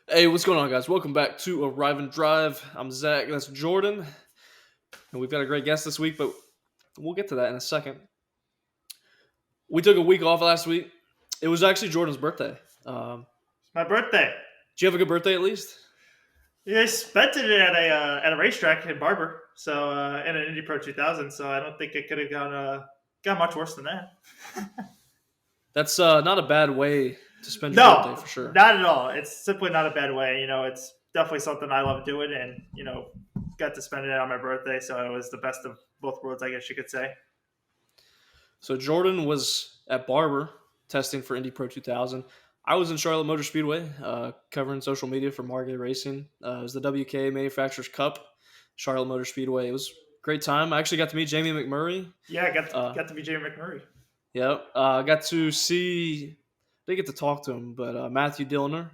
Hey, what's going on, guys? Welcome back to Arrive and Drive. I'm Zach. That's Jordan, and we've got a great guest this week, but we'll get to that in a second. We took a week off last week. It was actually Jordan's birthday. It's my birthday. Did you have a good birthday at least? Yeah, I spent it at a racetrack in Barber, so in an Indy Pro 2000. So I don't think it could have gone much worse than that. That's not a bad way to spend your birthday No, for sure. not at all. It's simply not a bad way. It's definitely something I love doing, and got to spend it on my birthday, so it was the best of both worlds, I guess you could say. So Jordan was at Barber testing for Indy Pro 2000. I was in Charlotte Motor Speedway covering social media for Margay Racing. It was the WK Manufacturers Cup, Charlotte Motor Speedway. It was a great time. I actually got to meet Jamie McMurray. Yeah, I got to, Uh, got to be Jamie McMurray. Yep. I got to see, didn't get to talk to him, but Matthew Dillner,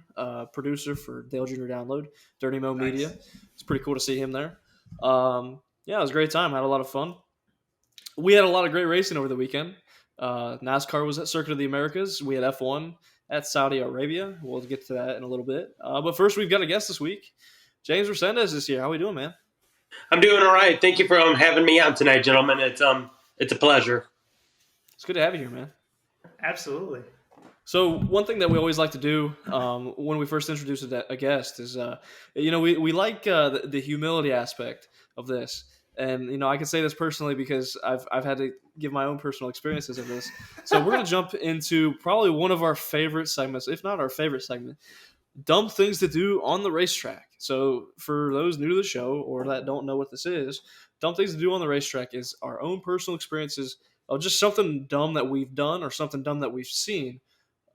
producer for Dale Jr. Download, Dirty Mo Media. Nice. It's pretty cool to see him there. Yeah, it was a great time. Had a lot of fun. We had a lot of great racing over the weekend. NASCAR was at Circuit of the Americas. We had F1 at Saudi Arabia. We'll get to that in a little bit. But first, we've got a guest this week. James Recendez is here. How we doing, man? I'm doing all right. Thank you for having me on tonight, gentlemen. It's a pleasure. It's good to have you here, man. Absolutely. So one thing that we always like to do when we first introduce a guest is, we like the humility aspect of this. And, I can say this personally because I've had to give my own personal experiences of this. So we're going to jump into probably one of our favorite segments, if not our favorite segment, dumb things to do on the racetrack. So for those new to the show or that don't know what this is, dumb things to do on the racetrack is our own personal experiences of just something dumb that we've done or something dumb that we've seen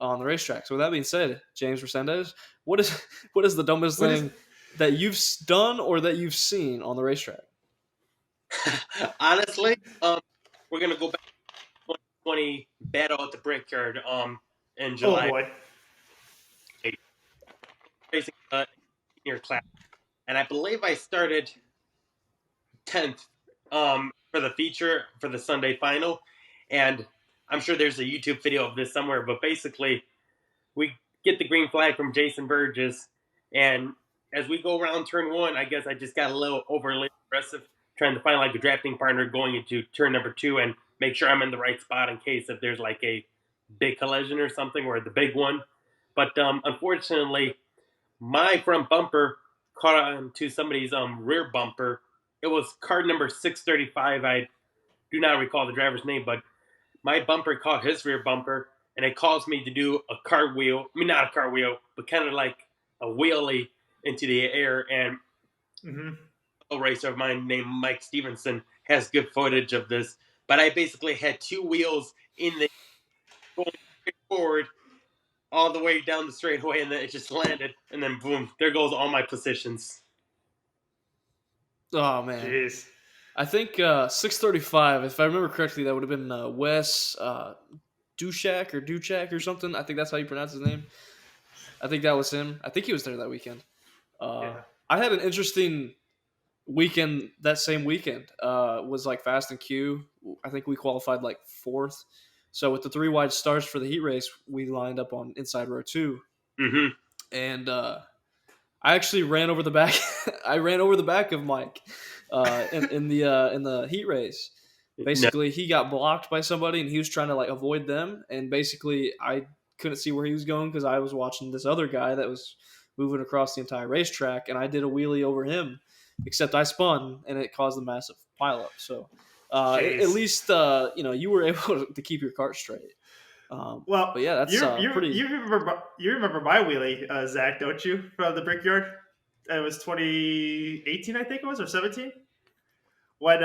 on the racetrack. So with that being said, James Recendez, what is the dumbest thing that you've done or that you've seen on the racetrack? Honestly, we're gonna go back to 2020 battle at the Brickyard in Oh July. boy. Racing senior class, and I believe I started 10th for the feature for the Sunday final, and I'm sure there's a YouTube video of this somewhere. But basically, we get the green flag from Jason Burgess, and as we go around turn one, I guess I just got a little overly aggressive, trying to find like a drafting partner going into turn number two and make sure I'm in the right spot in case if there's like a big collision or something or the big one. But unfortunately, my front bumper caught on to somebody's rear bumper. It was card number 635. I do not recall the driver's name, but my bumper caught his rear bumper, and it caused me to do a cartwheel. I mean, not a cartwheel, but kind of like a wheelie into the air. And a racer of mine named Mike Stevenson has good footage of this. But I basically had two wheels in the going forward all the way down the straightaway, and then it just landed, and then boom, there goes all my positions. Oh man, Jeez. I think 635. If I remember correctly, that would have been Wes Duchak or something. I think that's how you pronounce his name. I think that was him. I think he was there that weekend. Yeah. I had an interesting weekend that same weekend. Was like Fast and Q. I think we qualified like fourth. So with the three wide starts for the heat race, we lined up on inside row 2. Mm-hmm. And I actually ran over the back. I ran over the back of Mike in the heat race. Basically, he got blocked by somebody, and he was trying to like avoid them. And basically, I couldn't see where he was going because I was watching this other guy that was moving across the entire racetrack, and I did a wheelie over him. Except I spun, and it caused a massive pileup. So at least you were able to keep your cart straight. Well, but yeah, that's pretty. You remember my wheelie, Zach, don't you, from the Brickyard? It was 2018, I think it was, or 17. When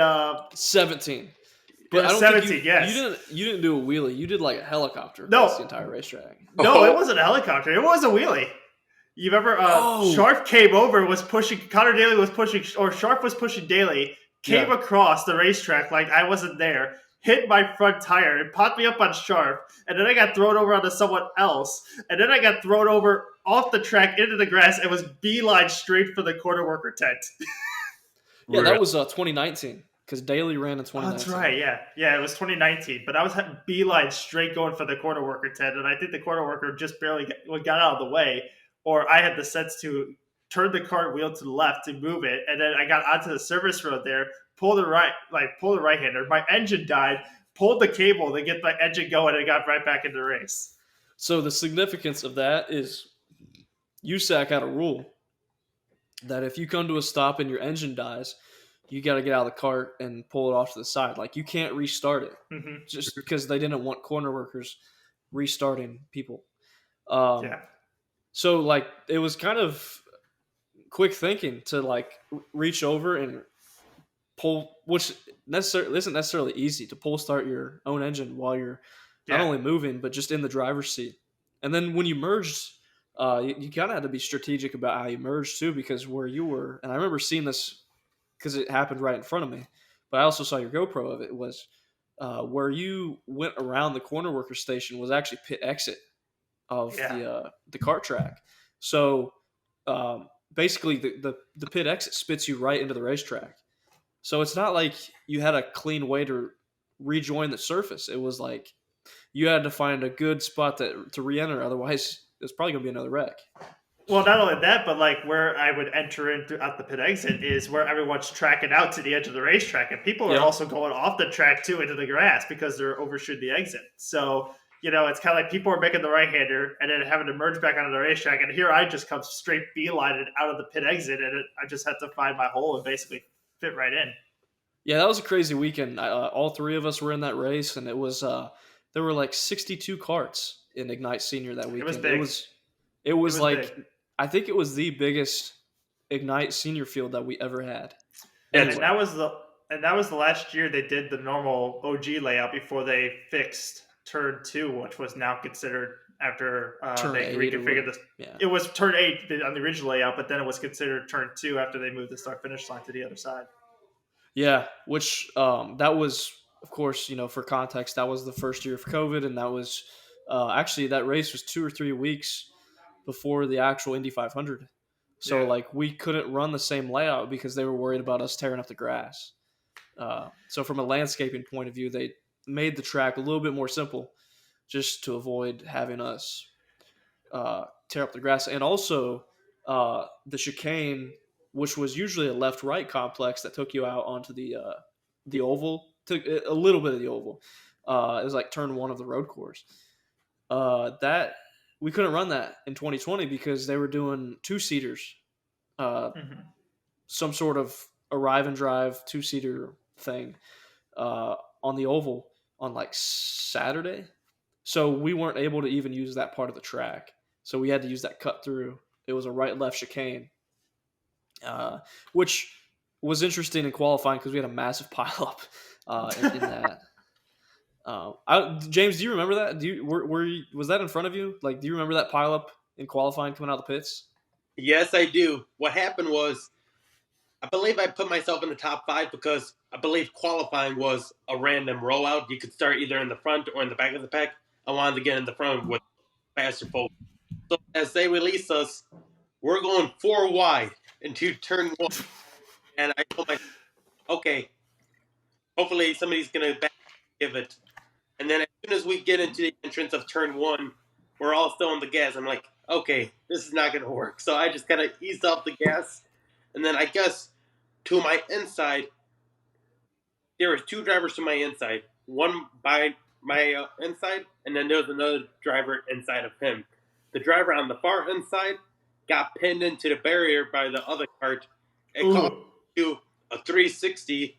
17. But it was I don't 17, think yes. you didn't do a wheelie. You did like a helicopter No. across the entire racetrack. No, it wasn't a helicopter. It was a wheelie. You remember Sharp came over, was pushing, Connor Daly was pushing, or Sharp was pushing Daly, came across the racetrack like I wasn't there, hit my front tire, and popped me up on Sharp, and then I got thrown over onto someone else, and then I got thrown over off the track into the grass and was beeline straight for the corner worker tent. Yeah, that was 2019 because Daly ran in 2019. That's right, yeah, it was 2019, but I was beeline straight going for the corner worker tent, and I think the corner worker just barely got out of the way. or I had the sense to turn the cart wheel to the left to move it, and then I got onto the service road there, pull the right hander. My engine died, pulled the cable to get my engine going, and got right back in the race. So the significance of that is USAC had a rule that if you come to a stop and your engine dies, you got to get out of the cart and pull it off to the side. Like, you can't restart it Mm-hmm. just because they didn't want corner workers restarting people. Yeah. So like it was kind of quick thinking to like reach over and pull, which necessarily isn't necessarily easy to pull start your own engine while you're not Yeah. only moving but just in the driver's seat. And then when you merged, you kind of had to be strategic about how you merged too, because where you were, and I remember seeing this because it happened right in front of me, but I also saw your GoPro of it, was where you went around the corner worker station was actually pit exit of Yeah. the kart track. So basically, the pit exit spits you right into the racetrack. So it's not like you had a clean way to rejoin the surface. It was like you had to find a good spot to re-enter. Otherwise, it's probably gonna be another wreck. Well, not only that, but like where I would enter in throughout the pit exit is where everyone's tracking out to the edge of the racetrack, and people are Yeah. also going off the track too into the grass because they're overshooting the exit. So it's kind of like people are making the right hander and then having to merge back onto the racetrack, and here I just come straight beelining out of the pit exit, and I just had to find my hole and basically fit right in. Yeah, that was a crazy weekend. All three of us were in that race, and it was there were like 62 carts in Ignite Senior that weekend. It was big. It was like big. I think it was the biggest Ignite Senior field that we ever had. And Anyway. that was the last year they did the normal OG layout before they fixed Turn 2, which was now considered after Turn they 8 reconfigured this. Yeah. It was Turn 8 on the original layout, but then it was considered Turn 2 after they moved the start finish line to the other side. Yeah, which that was, of course, for context, that was the first year of COVID, and that was actually that race was 2 or 3 weeks before the actual Indy 500. So Yeah. like we couldn't run the same layout because they were worried about us tearing up the grass. So from a landscaping point of view, they made the track a little bit more simple, just to avoid having us tear up the grass, and also the chicane, which was usually a left-right complex that took you out onto the oval, took a little bit of the oval. It was like turn 1 of the road course. That we couldn't run that in 2020 because they were doing 2-seaters, some sort of arrive and drive 2-seater thing on the oval on like Saturday. So we weren't able to even use that part of the track. So we had to use that cut through. It was a right-left chicane, which was interesting in qualifying because we had a massive pileup in that. James, do you remember that? Was that in front of you? Like, do you remember that pileup in qualifying coming out of the pits? Yes, I do. What happened was, I believe I put myself in the top 5 because I believe qualifying was a random rollout. You could start either in the front or in the back of the pack. I wanted to get in the front with faster folks. So as they release us, we're going 4 wide into turn 1. And I told myself, okay, hopefully somebody's going to give it. And then as soon as we get into the entrance of turn 1, we're all still on the gas. I'm like, okay, this is not going to work. So I just kind of eased off the gas. And then I guess to my inside, there were 2 drivers to my inside. One by my inside, and then there was another driver inside of him. The driver on the far inside got pinned into the barrier by the other cart. It caused you a 360.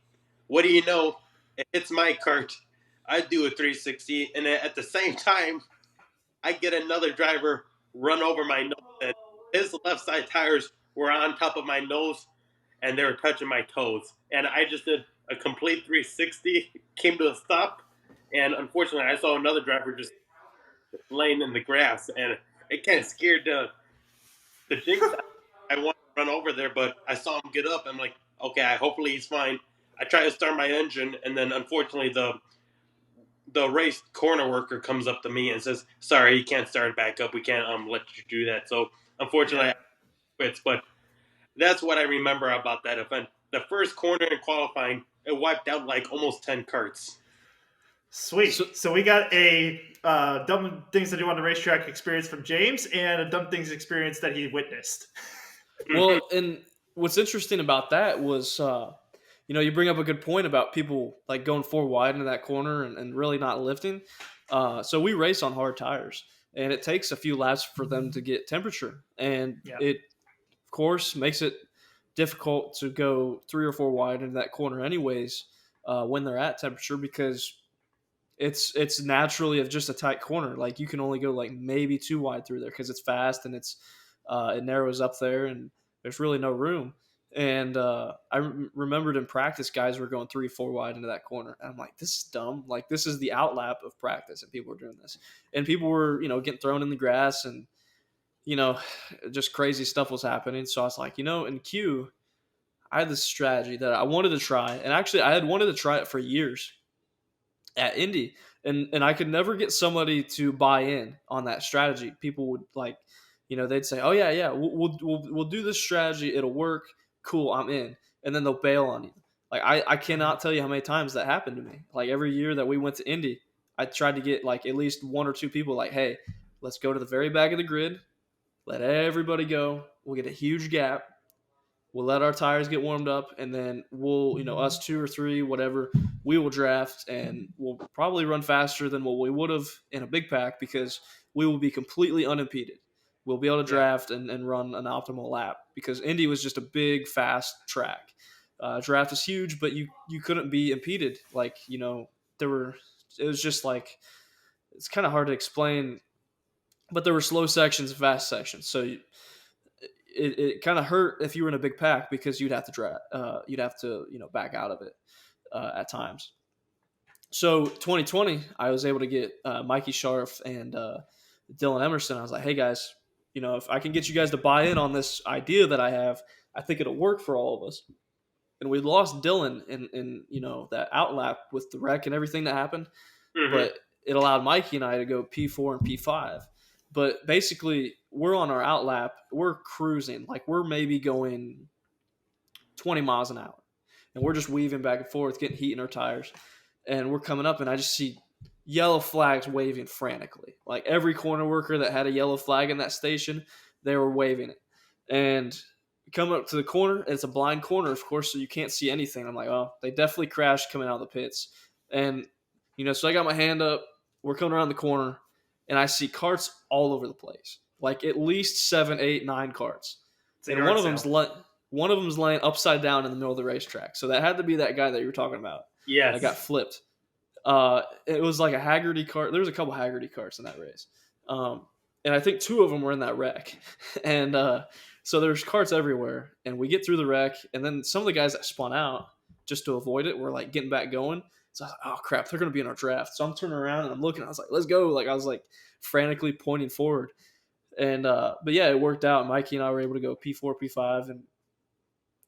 What do you know? It hits my cart. I do a 360, and at the same time, I get another driver run over my nose. And his left side tires were on top of my nose, and they were touching my toes. And I just did a complete 360, came to a stop, and unfortunately, I saw another driver just laying in the grass, and it kind of scared the jinx. I wanted to run over there, but I saw him get up. I'm like, okay, hopefully he's fine. I try to start my engine, and then unfortunately the race corner worker comes up to me and says, "Sorry, you can't start it back up. We can't let you do that." So unfortunately, I quit. But that's what I remember about that event. The first corner in qualifying, it wiped out like almost 10 carts. Sweet. So, So we got a dumb things to do on the racetrack experience from James, and a dumb things experience that he witnessed. Mhm. well, and what's interesting about that was, you bring up a good point about people like going four wide into that corner and really not lifting. So we race on hard tires, and it takes a few laps for them to get temperature, and Yeah. it, of course, makes it difficult to go three or four wide into that corner, anyways, when they're at temperature because it's naturally of just a tight corner. Like you can only go like maybe two wide through there because it's fast and it narrows up there and there's really no room. And remembered in practice, guys were going three, four wide into that corner. And I'm like, this is dumb. Like this is the outlap of practice, and people were doing this, and people were getting thrown in the grass, and just crazy stuff was happening. So I was like, in Q, I had this strategy that I wanted to try, and actually I had wanted to try it for years at Indy, and I could never get somebody to buy in on that strategy. People would like, they'd say, "Oh yeah, yeah, we'll do this strategy. It'll work. Cool, I'm in." And then they'll bail on you. Like I cannot tell you how many times that happened to me. Like every year that we went to Indy, I tried to get like at least one or two people like, "Hey, let's go to the very back of the grid. Let everybody go. We'll get a huge gap. We'll let our tires get warmed up, and then we'll, us two or three, whatever, we will draft, and we'll probably run faster than what we would have in a big pack because we will be completely unimpeded. We'll be able to Yeah. draft and run an optimal lap because Indy was just a big, fast track. Draft was huge, but you couldn't be impeded. Like, there were, it was just like, it's kind of hard to explain, but there were slow sections and fast sections. So it kind of hurt if you were in a big pack because you'd have to you'd have to back out of it at times. So 2020, I was able to get Mikey Scharf and Dylan Emerson. I was like, hey guys, if I can get you guys to buy in on this idea that I have, I think it'll work for all of us. And we lost Dylan in that outlap with the wreck and everything that happened, Mhm. but it allowed Mikey and I to go P4 and P5. But basically, we're on our outlap. We're cruising. Like, we're maybe going 20 miles an hour. And we're just weaving back and forth, getting heat in our tires. And we're coming up, and I just see yellow flags waving frantically. Like, every corner worker that had a yellow flag in that station, they were waving it. And coming up to the corner, it's a blind corner, of course, so you can't see anything. I'm like, oh, they definitely crashed coming out of the pits. And, so I got my hand up. We're coming around the corner, and I see carts all over the place, like at least 7, 8, 9 carts. It's a And yard sale. one of them's laying upside down in the middle of the racetrack. So that had to be that guy that you were talking about that got Yes. flipped. It was like a Haggerty cart. There was a couple Haggerty carts in that race, and I think two of them were in that wreck. And so there's carts everywhere, and we get through the wreck, and then some of the guys that spun out just to avoid it were like getting back going. So I was like, oh crap, they're gonna be in our draft. So I'm turning around and I'm looking. I was like, let's go. Like I was like frantically pointing forward, and but yeah, it worked out. Mikey and I were able to go P4, P5, and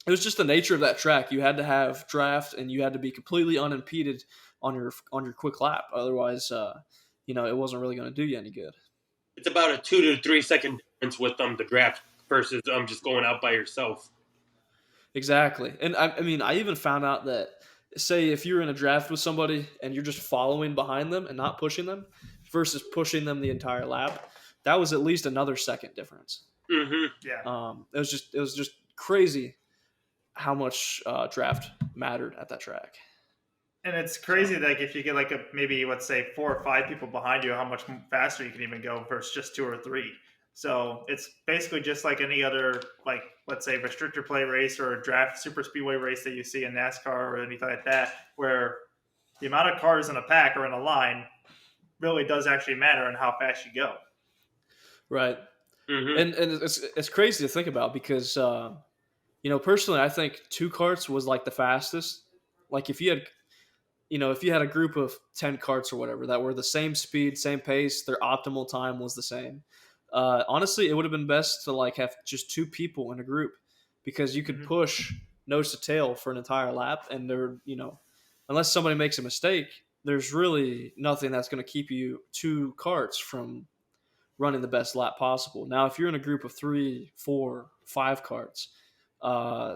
it was just the nature of that track. You had to have draft, and you had to be completely unimpeded on your quick lap. Otherwise, it wasn't really going to do you any good. It's about a 2 to 3 second difference with the draft versus just going out by yourself. Exactly, and I mean, I even found out that say if you're in a draft with somebody and you're just following behind them and not pushing them, versus pushing them the entire lap, that was at least another second difference. Mm-hmm. Yeah. It was just crazy how much draft mattered at that track. And it's crazy, like if you get like maybe let's say 4 or 5 people behind you, how much faster you can even go versus just 2 or 3. So it's basically just like any other, like let's say restrictor play race or a draft super speedway race that you see in NASCAR or anything like that, where the amount of cars in a pack or in a line really does actually matter on how fast you go. Right. Mm-hmm. And it's crazy to think about because personally I think 2 carts was like the fastest. Like if you had a group of 10 carts or whatever that were the same speed, same pace, their optimal time was the same. Honestly, it would have been best to like have just 2 people in a group because you could push nose to tail for an entire lap, and unless somebody makes a mistake, there's really nothing that's going to keep you 2 carts from running the best lap possible. Now, if you're in a group of 3, 4, 5 carts,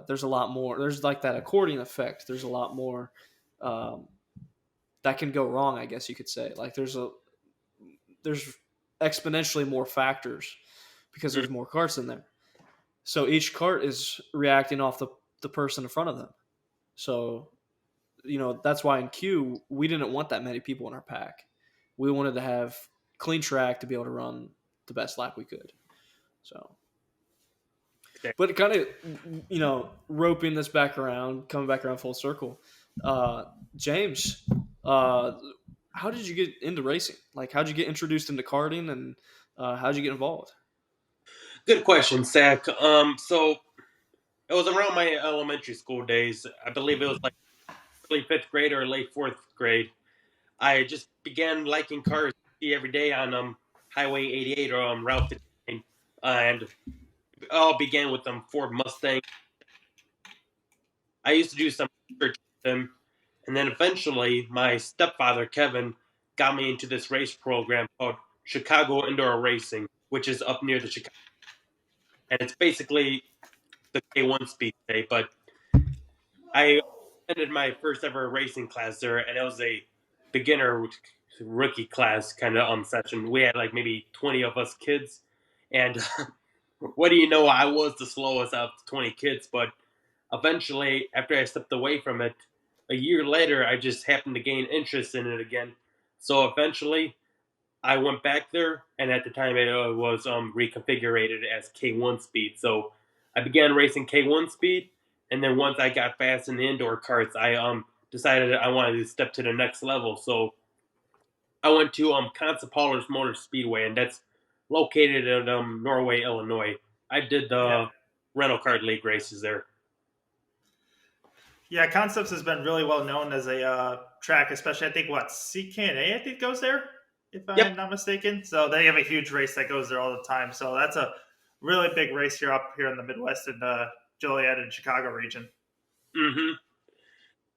there's a lot more. There's like that accordion effect. There's a lot more. Um, that can go wrong, I guess you could say. Like there's exponentially more factors because Mm. there's more carts in there. So each cart is reacting off the person in front of them. So, that's why in Q, we didn't want that many people in our pack. We wanted to have clean track to be able to run the best lap we could. So, but kind of, roping this back around, coming back around full circle. James, uh, how did you get into racing? Like, how'd you get introduced into karting, and how'd you get involved? Good question, Zach. So it was around my elementary school days. I believe it was like early fifth grade or late fourth grade. I just began liking cars every day on Highway 88 or Route 59, and it all began with Ford Mustang. I used to do some research with them, and then eventually my stepfather Kevin got me into this race program called Chicago Indoor Racing, which is up near the Chicago, and it's basically the K1 Speedway. But I attended my first ever racing class there, and it was a beginner rookie class kind of session. We had like maybe 20 of us kids, and what do you know? I was the slowest out of the 20 kids, but eventually, after I stepped away from it, a year later, I just happened to gain interest in it again. So eventually, I went back there, and at the time, it was reconfigured as K1 speed. So I began racing K1 speed, and then once I got fast in the indoor karts, I decided I wanted to step to the next level. So I went to Concept Motor Speedway, and that's located in Norway, Illinois. I did Yeah. the rental kart league races there. Yeah, Concepts has been really well known as a track, especially I think what CKNA I think goes there, if Yep. I'm not mistaken. So they have a huge race that goes there all the time. So that's a really big race here up here in the Midwest in Joliet and Chicago region. Mm-hmm.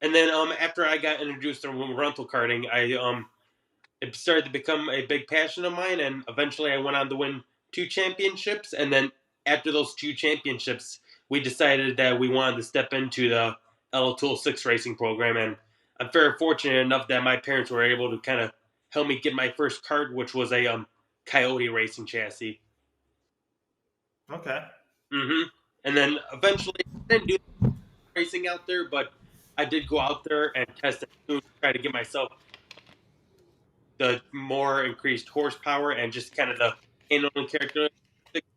And then after I got introduced to rental karting, it started to become a big passion of mine, and eventually I went on to win 2 championships. And then after those 2 championships, we decided that we wanted to step into the Tool 6 racing program. And I'm very fortunate enough that my parents were able to kind of help me get my first kart, which was a Coyote racing chassis. Okay. Mm-hmm. And then eventually, I didn't do racing out there, but I did go out there and test it to try to get myself the more increased horsepower and just kind of the handling characteristics.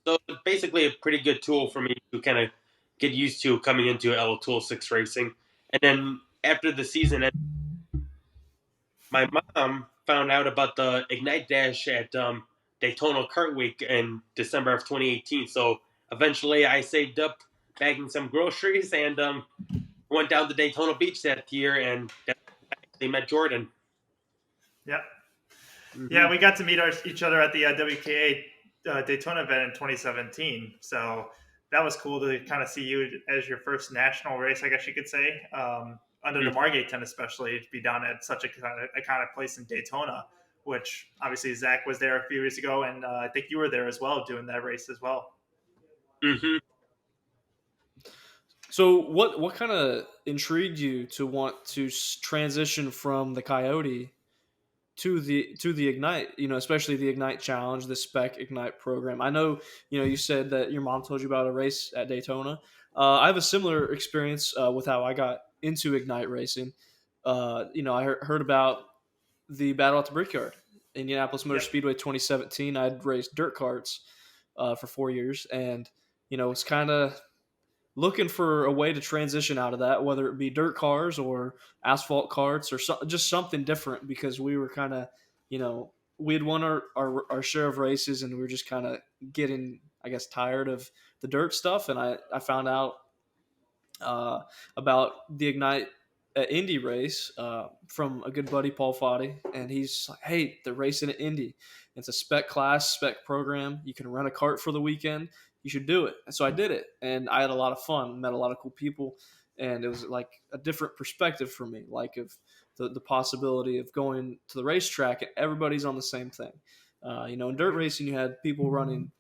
So it's basically a pretty good tool for me to kind of get used to coming into Tool 6 racing. And then after the season, my mom found out about the Ignite Dash at Daytona Kart Week in December of 2018. So eventually I saved up, bagging some groceries, and went down to Daytona Beach that year, and they met Jordan. Yep. Mm-hmm. Yeah, we got to meet each other at the WKA Daytona event in 2017. So that was cool to kind of see you as your first national race, I guess you could say, under the Margay tent, especially to be down at such a kind of iconic place in Daytona, which obviously Zach was there a few years ago, and I think you were there as well doing that race as well. Mm-hmm. So what kind of intrigued you to want to transition from the Coyote to the Ignite, especially the Ignite Challenge, the Spec Ignite program? I know, you said that your mom told you about a race at Daytona. I have a similar experience with how I got into Ignite racing. I heard about the Battle at the Brickyard, Indianapolis Motor Yep. Speedway 2017. I'd raced dirt karts for 4 years, and it's kind of looking for a way to transition out of that, whether it be dirt cars or asphalt carts or just something different, because we were kind of, we had won our share of races, and we were just kind of getting, I guess, tired of the dirt stuff. And I found out about the Ignite Indy race from a good buddy, Paul Foddy, and he's like, "Hey, they're racing at Indy. It's a spec class, spec program. You can rent a cart for the weekend. You should do it." And so I did it, and I had a lot of fun, met a lot of cool people, and it was like a different perspective for me, like of the possibility of going to the racetrack and everybody's on the same thing. In dirt racing, you had people running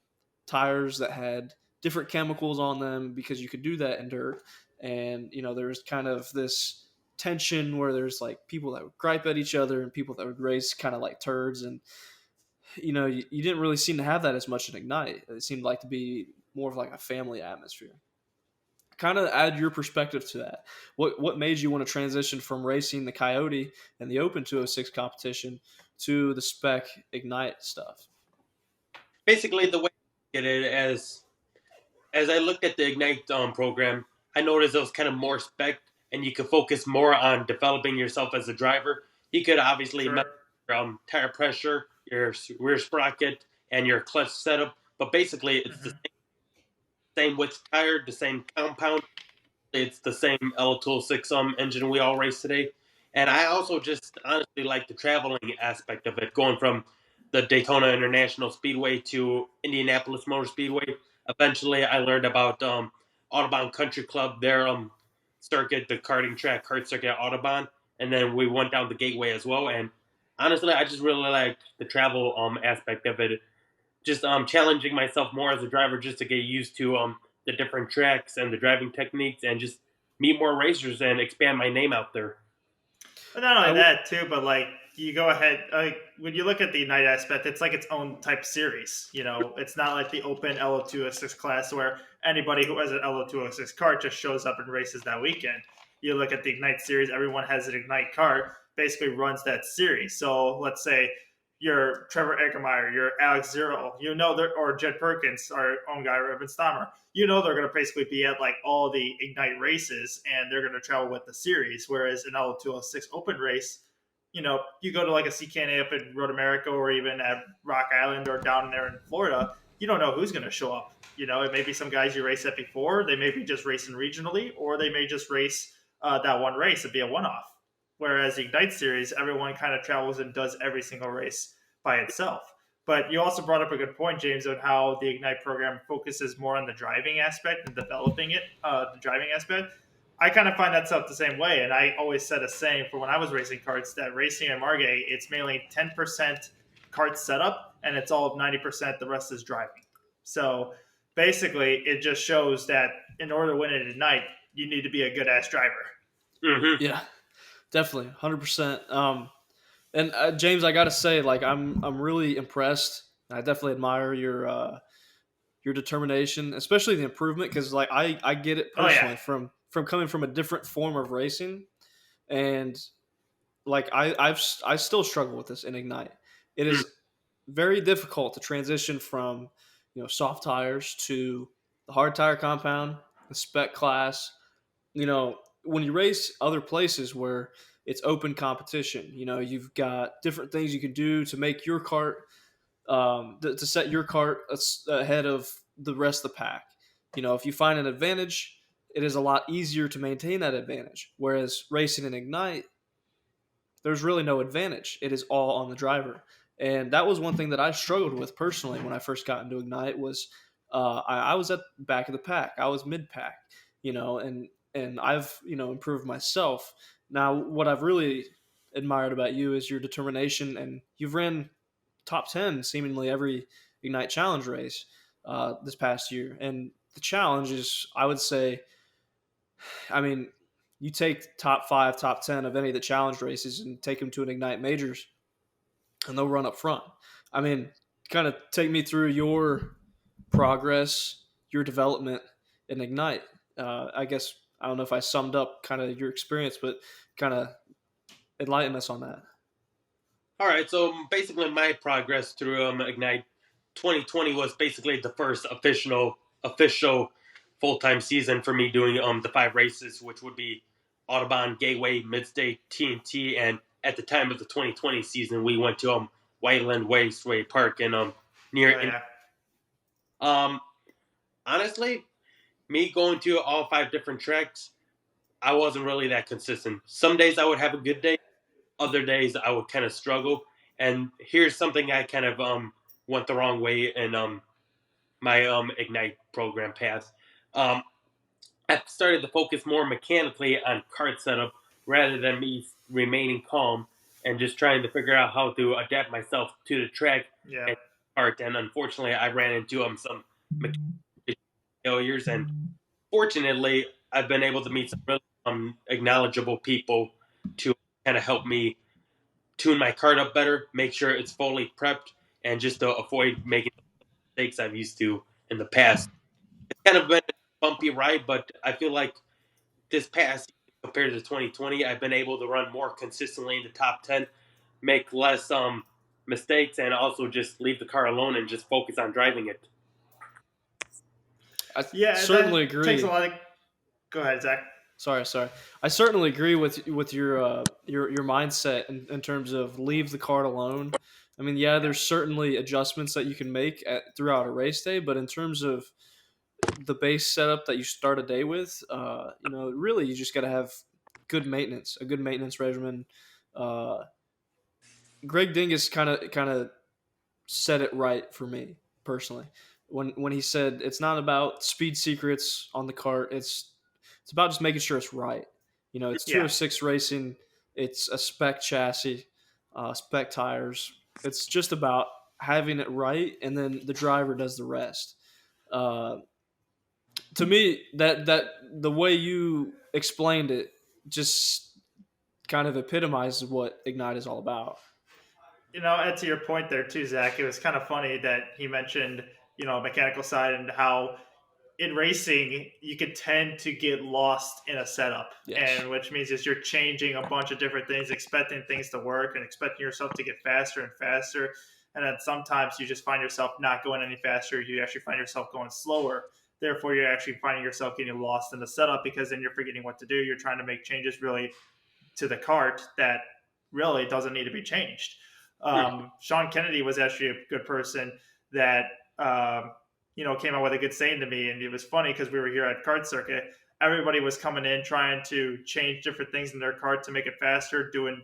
tires that had different chemicals on them because you could do that in dirt. And, there was kind of this tension where there's like people that would gripe at each other and people that would race kind of like turds. And you didn't really seem to have that as much in Ignite. It seemed like to be more of like a family atmosphere. Kind of add your perspective to that. What made you want to transition from racing the Coyote and the Open 206 competition to the spec Ignite stuff? Basically, the way I get it, as I looked at the Ignite program, I noticed it was kind of more spec, and you could focus more on developing yourself as a driver. You could obviously Sure. measure tire pressure, your rear sprocket, and your clutch setup, but basically it's the same width tire, the same compound. It's the same L206 engine we all race today. And I also just honestly like the traveling aspect of it, going from the Daytona International Speedway to Indianapolis Motor Speedway. Eventually, I learned about Audubon Country Club, their circuit, the karting track, kart circuit at Audubon. And then we went down the Gateway as well. And honestly, I just really liked the travel aspect of it. Just challenging myself more as a driver just to get used to the different tracks and the driving techniques and just meet more racers and expand my name out there. But not only that too, but like you go ahead, like when you look at the Ignite aspect, it's like its own type series. It's not like the open LO206 class where anybody who has an LO206 cart just shows up and races that weekend. You look at the Ignite series, everyone has an Ignite cart, basically runs that series. So let's say you're Trevor Eggemeyer, you're Alex Zero, or Jed Perkins, our own guy, Evan Stammer. They're going to basically be at like all the Ignite races and they're going to travel with the series. Whereas an L206 open race, you go to like a CKNA up in Road America or even at Rock Island or down there in Florida, you don't know who's going to show up. It may be some guys you raced at before. They may be just racing regionally, or they may just race that one race and be a one-off. Whereas the Ignite series, everyone kind of travels and does every single race by itself. But you also brought up a good point, James, on how the Ignite program focuses more on the driving aspect and developing it, the driving aspect. I kind of find that stuff the same way. And I always said a saying for when I was racing karts that racing at Margay, it's mainly 10% kart setup and it's all of 90%, the rest is driving. So basically, it just shows that in order to win at Ignite, you need to be a good-ass driver. Mm-hmm. Yeah, definitely, 100%. And James, I gotta say, like, I'm really impressed. I definitely admire your determination, especially the improvement, because like I get it personally from coming from a different form of racing, and like I still struggle with this in Ignite. It is very difficult to transition from soft tires to the hard tire compound, the spec class. When you race other places where it's open competition, you've got different things you can do to make your cart, to set your cart ahead of the rest of the pack. If you find an advantage, it is a lot easier to maintain that advantage. Whereas racing in Ignite, there's really no advantage. It is all on the driver. And that was one thing that I struggled with personally when I first got into Ignite was I was at the back of the pack. I was mid pack, and I've improved myself. Now, what I've really admired about you is your determination, and you've ran top 10 seemingly every Ignite Challenge race this past year. And the challenge is, I would say, I mean, you take top 5, top 10 of any of the challenge races and take them to an Ignite Majors, and they'll run up front. I mean, kind of take me through your progress, your development in Ignite. I guess I don't know if I summed up kind of your experience, but kind of enlighten us on that. All right, so basically my progress through Ignite 2020 was basically the first official full-time season for me doing the 5 races, which would be Audubon, Gateway, Midstate, TNT, and at the time of the 2020 season, we went to Whiteland Wasteway Park in near. Honestly, me going to all 5 different tracks, I wasn't really that consistent. Some days I would have a good day, other days I would kind of struggle. And here's something I kind of went the wrong way in my Ignite program path. I started to focus more mechanically on kart setup rather than me remaining calm and just trying to figure out how to adapt myself to the track and kart. And unfortunately, I ran into some failures. And fortunately, I've been able to meet some really acknowledgeable people to kind of help me tune my cart up better, make sure it's fully prepped, and just to avoid making mistakes I've used to in the past. It's kind of been a bumpy ride, but I feel like this past compared to 2020, I've been able to run more consistently in the top 10, make less mistakes, and also just leave the car alone and just focus on driving it. I Yeah, certainly that takes a agree. lot of. Go ahead, Zach. Sorry. I certainly agree with your mindset in terms of leave the cart alone. I mean, yeah, Yeah, there's certainly adjustments that you can make throughout a race day, but in terms of the base setup that you start a day with, really you just got to have a good maintenance regimen. Uh, Greg Dingus kind of said it right for me personally when he said it's not about speed secrets on the cart. It's about just making sure it's right. It's yeah. 206 racing. It's a spec chassis, spec tires. It's just about having it right, and then the driver does the rest. Uh, to me, that the way you explained it just kind of epitomizes what Ignite is all about. And to your point there too, Zach, it was kind of funny that he mentioned, mechanical side and how in racing you could tend to get lost in a setup, Yes. and which means is you're changing a bunch of different things, expecting things to work and expecting yourself to get faster and faster, and then sometimes you just find yourself not going any faster. You actually find yourself going slower. Therefore, you're actually finding yourself getting lost in the setup because then you're forgetting what to do. You're trying to make changes really to the cart that really doesn't need to be changed. Hmm. Sean Kennedy was actually a good person that came out with a good saying to me, and it was funny because we were here at Kart Circuit. Everybody was coming in trying to change different things in their cart to make it faster, doing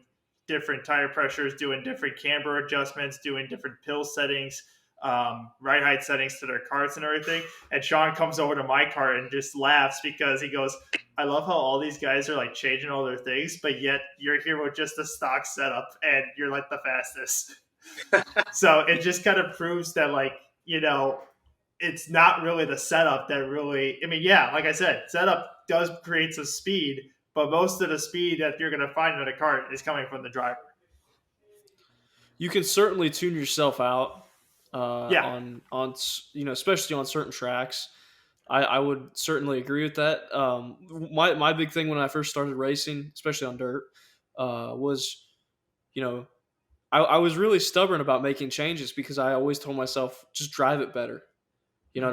different tire pressures, doing different camber adjustments, doing different pill settings, ride height settings to their carts and everything. And Sean comes over to my cart and just laughs because he goes, I love how all these guys are like changing all their things, but yet you're here with just a stock setup and you're like the fastest. So it just kind of proves that, like, it's not really the setup that really, I mean, yeah, like I said, setup does create some speed, but most of the speed that you're going to find in a cart is coming from the driver. You can certainly tune yourself out Yeah. especially on certain tracks. I would certainly agree with that. My big thing when I first started racing, especially on dirt, was you know I was really stubborn about making changes because I always told myself just drive it better. Mhm.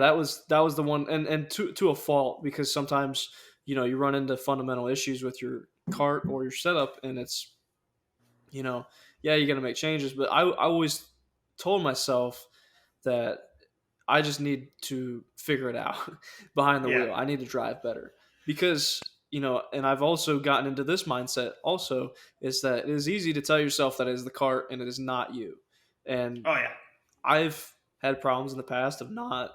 That was the one, and to a fault, because sometimes you run into fundamental issues with your cart or your setup, and it's you know yeah, you got to make changes, but I always told myself that I just need to figure it out behind the Yeah. wheel. I need to drive better because and I've also gotten into this mindset also, is that it is easy to tell yourself that it is the cart and it is not you. And Oh, yeah. I've had problems in the past of not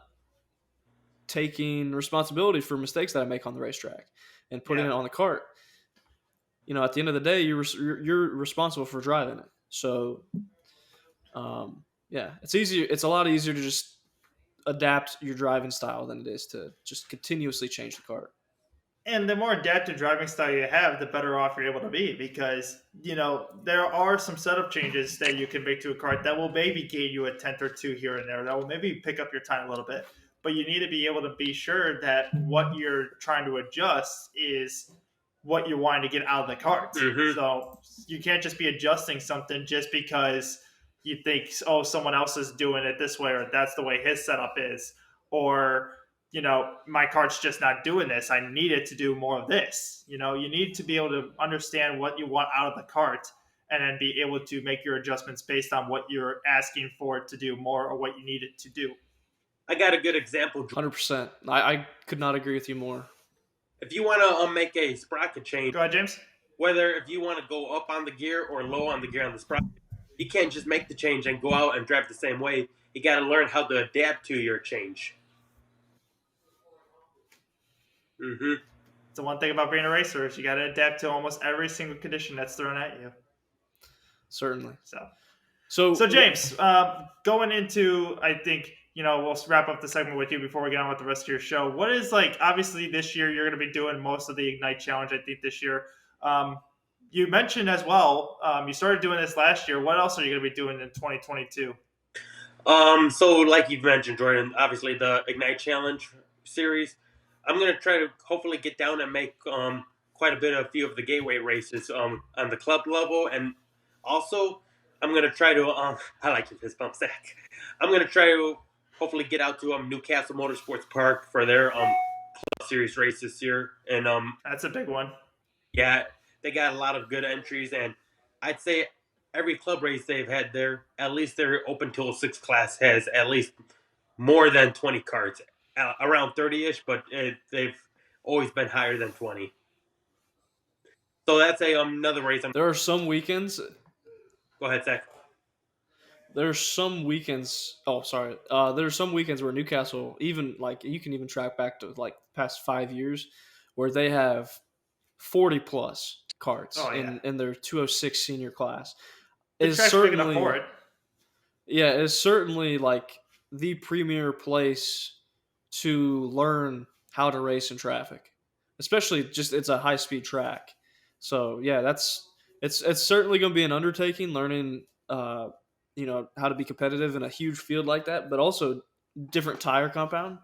taking responsibility for mistakes that I make on the racetrack and putting Yeah. it on the cart. At the end of the day, you're responsible for driving it. So, yeah, it's easier. It's a lot easier to just adapt your driving style than it is to just continuously change the cart. And the more adaptive driving style you have, the better off you're able to be because, there are some setup changes that you can make to a cart that will maybe gain you a tenth or two here and there. That will maybe pick up your time a little bit. But you need to be able to be sure that what you're trying to adjust is what you're wanting to get out of the cart. Hmm. So you can't just be adjusting something just because you think, oh, someone else is doing it this way or that's the way his setup is. Or my cart's just not doing this. I need it to do more of this. You need to be able to understand what you want out of the cart and then be able to make your adjustments based on what you're asking for it to do more or what you need it to do. I got a good example. 100%. I could not agree with you more. If you want to make a sprocket change, Go ahead, James. whether if you want to go up on the gear or low on the gear on the sprocket, you can't just make the change and go out and drive the same way. You got to learn how to adapt to your change. Hmm. The one thing about being a racer is you got to adapt to almost every single condition that's thrown at you. Certainly. So, So so James, going into, I think, we'll wrap up the segment with you before we get on with the rest of your show. What is like? Obviously, this year you're going to be doing most of the Ignite Challenge. I think this year. You mentioned as well. You started doing this last year. What else are you going to be doing in 2022? So like you've mentioned, Jordan, obviously the Ignite Challenge series. I'm gonna try to hopefully get down and make quite a bit of a few of the gateway races on the club level, and also I'm gonna try to I like your fist bump, Zach. I'm gonna try to hopefully get out to Newcastle Motorsports Park for their club series race this year, and That's a big one. yeah, they got a lot of good entries, and I'd say every club race they've had there, at least their open tool 6 class has at least more than 20 carts, around 30-ish, but they've always been higher than 20. So that's another race. There are some weekends. Go ahead, Zach. There's some weekends. Oh, sorry. There's some weekends where Newcastle, even like you can even track back to like past 5 years, where they have 40 plus carts in their 206 senior class. The track's big enough for it. Yeah, it's certainly like the premier place to learn how to race in traffic, especially just it's a high speed track. So yeah, it's certainly going to be an undertaking learning, how to be competitive in a huge field like that, but also different tire compound.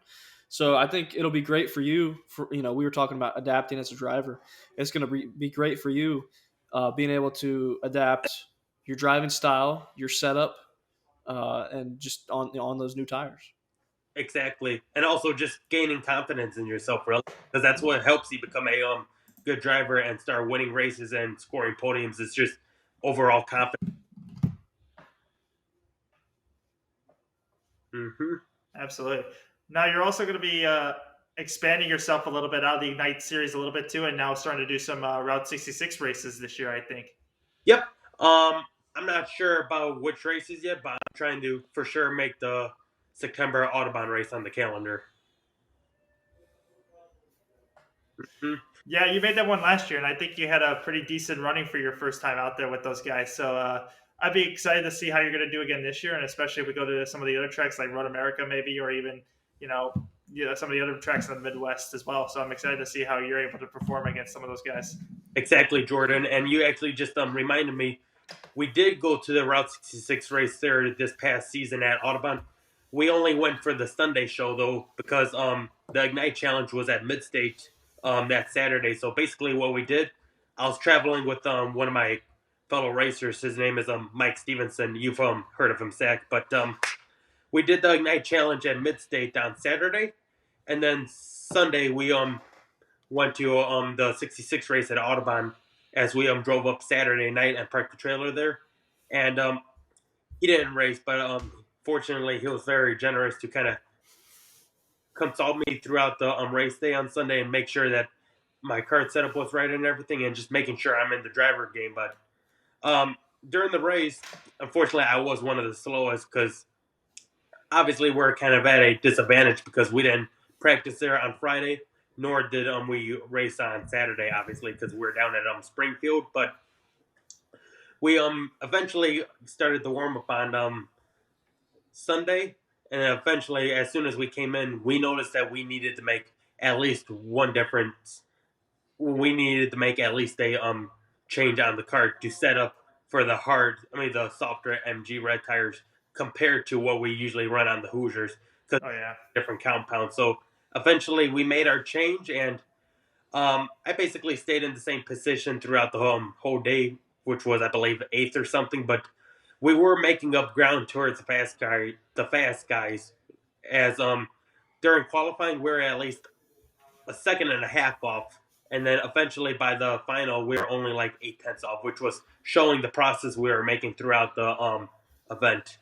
So I think it'll be great for you. We were talking about adapting as a driver. It's going to be great for you, being able to adapt your driving style, your setup, and just on those new tires. Exactly, and also just gaining confidence in yourself, really, because that's what helps you become a good driver and start winning races and scoring podiums. It's just overall confidence. Mm-hmm. Absolutely. Now you're also going to be expanding yourself a little bit out of the Ignite series a little bit too, and now starting to do some Route 66 races this year, I think. Yep. I'm not sure about which races yet, but I'm trying to for sure make the September Autobahn race on the calendar. Mm-hmm. Yeah, you made that one last year, and I think you had a pretty decent running for your first time out there with those guys. So I'd be excited to see how you're going to do again this year, and especially if we go to some of the other tracks like Road America, maybe, or even some of the other tracks in the Midwest as well. So I'm excited to see how you're able to perform against some of those guys. Exactly, Jordan. And you actually just reminded me, we did go to the Route 66 race there this past season at Autobahn. We only went for the Sunday show, though, because the Ignite Challenge was at Midstate that Saturday. So basically what we did, I was traveling with one of my fellow racers. His name is Mike Stevenson. You've heard of him, Zach. But we did the Ignite Challenge at Midstate on Saturday. And then Sunday we went to the 66 race at Autobahn as we drove up Saturday night and parked the trailer there. And he didn't race, but fortunately he was very generous to kind of consult me throughout the race day on Sunday and make sure that my kart setup was right and everything, and just making sure I'm in the driver game. But during the race, unfortunately, I was one of the slowest because obviously we're kind of at a disadvantage because we didn't practice there on Friday, nor did we race on Saturday, obviously, because we're down at Springfield. But we eventually started the warm-up on Sunday, and eventually, as soon as we came in, we noticed that we needed to make at least one difference. We needed to make at least a change on the kart to set up for the softer MG red tires compared to what we usually run on the Hoosiers, because different compounds. So eventually we made our change, and I basically stayed in the same position throughout the whole day, which was, I believe, 8th or something. But we were making up ground towards the fast guys, as during qualifying we were at least a second and a half off, and then eventually by the final we were only like 8/10 off, which was showing the process we were making throughout the event.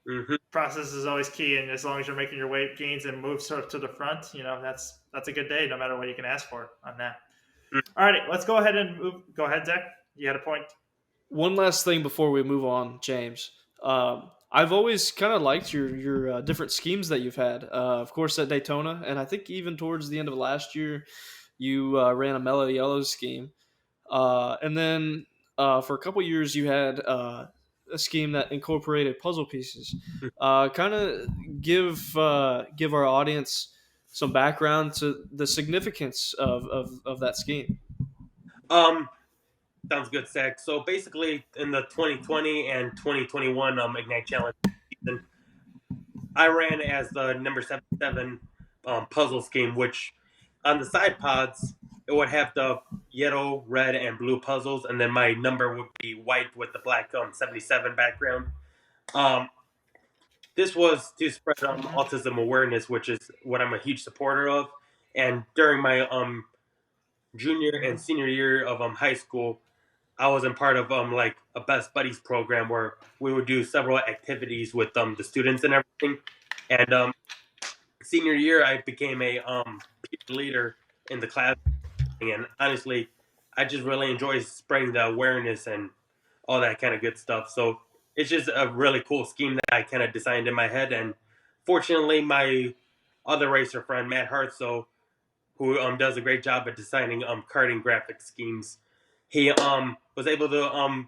Mm-hmm. Process is always key, and as long as you're making your weight gains and moves sort of to the front, that's a good day, no matter what you can ask for on that. Mm-hmm. All right, let's go ahead and move. Go ahead, Zach. You had a point. One last thing before we move on, James. I've always kind of liked your different schemes that you've had. Of course, at Daytona, and I think even towards the end of last year, you ran a Mellow Yellow scheme. And then for a couple years, you had a scheme that incorporated puzzle pieces. Kind of give our audience some background to the significance of that scheme. Um, Sounds good, Zach. So basically, in the 2020 and 2021 Ignite Challenge season, I ran as the number 77 puzzle scheme, which on the side pods it would have the yellow, red, and blue puzzles, and then my number would be white with the black 77 background. Um, this was to spread autism awareness, which is what I'm a huge supporter of. And during my junior and senior year of high school, I was in part of like a best buddies program where we would do several activities with the students and everything. And senior year, I became a peer leader in the class, and honestly, I just really enjoy spreading the awareness and all that kind of good stuff. So it's just a really cool scheme that I kind of designed in my head. And fortunately, my other racer friend Matt Hartso, who does a great job at designing karting graphic schemes, he was able to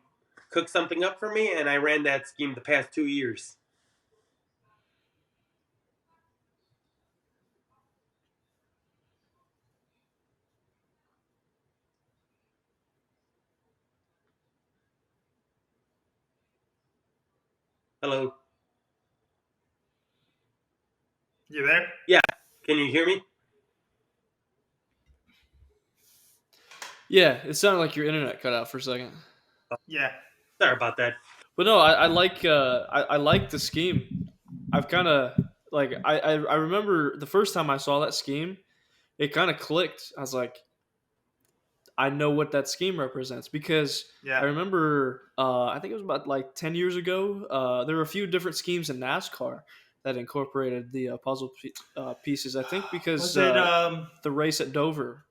cook something up for me, and I ran that scheme the past 2 years. Hello. You there? Yeah. Can you hear me? Yeah, it sounded like your internet cut out for a second. Yeah. Sorry about that. But no, I like the scheme. I've kind of like I remember the first time I saw that scheme, it kind of clicked. I was like, I know what that scheme represents because I Yeah. remember I think it was about like 10 years ago. There were a few different schemes in NASCAR that incorporated the pieces. I think because Was it the race at Dover,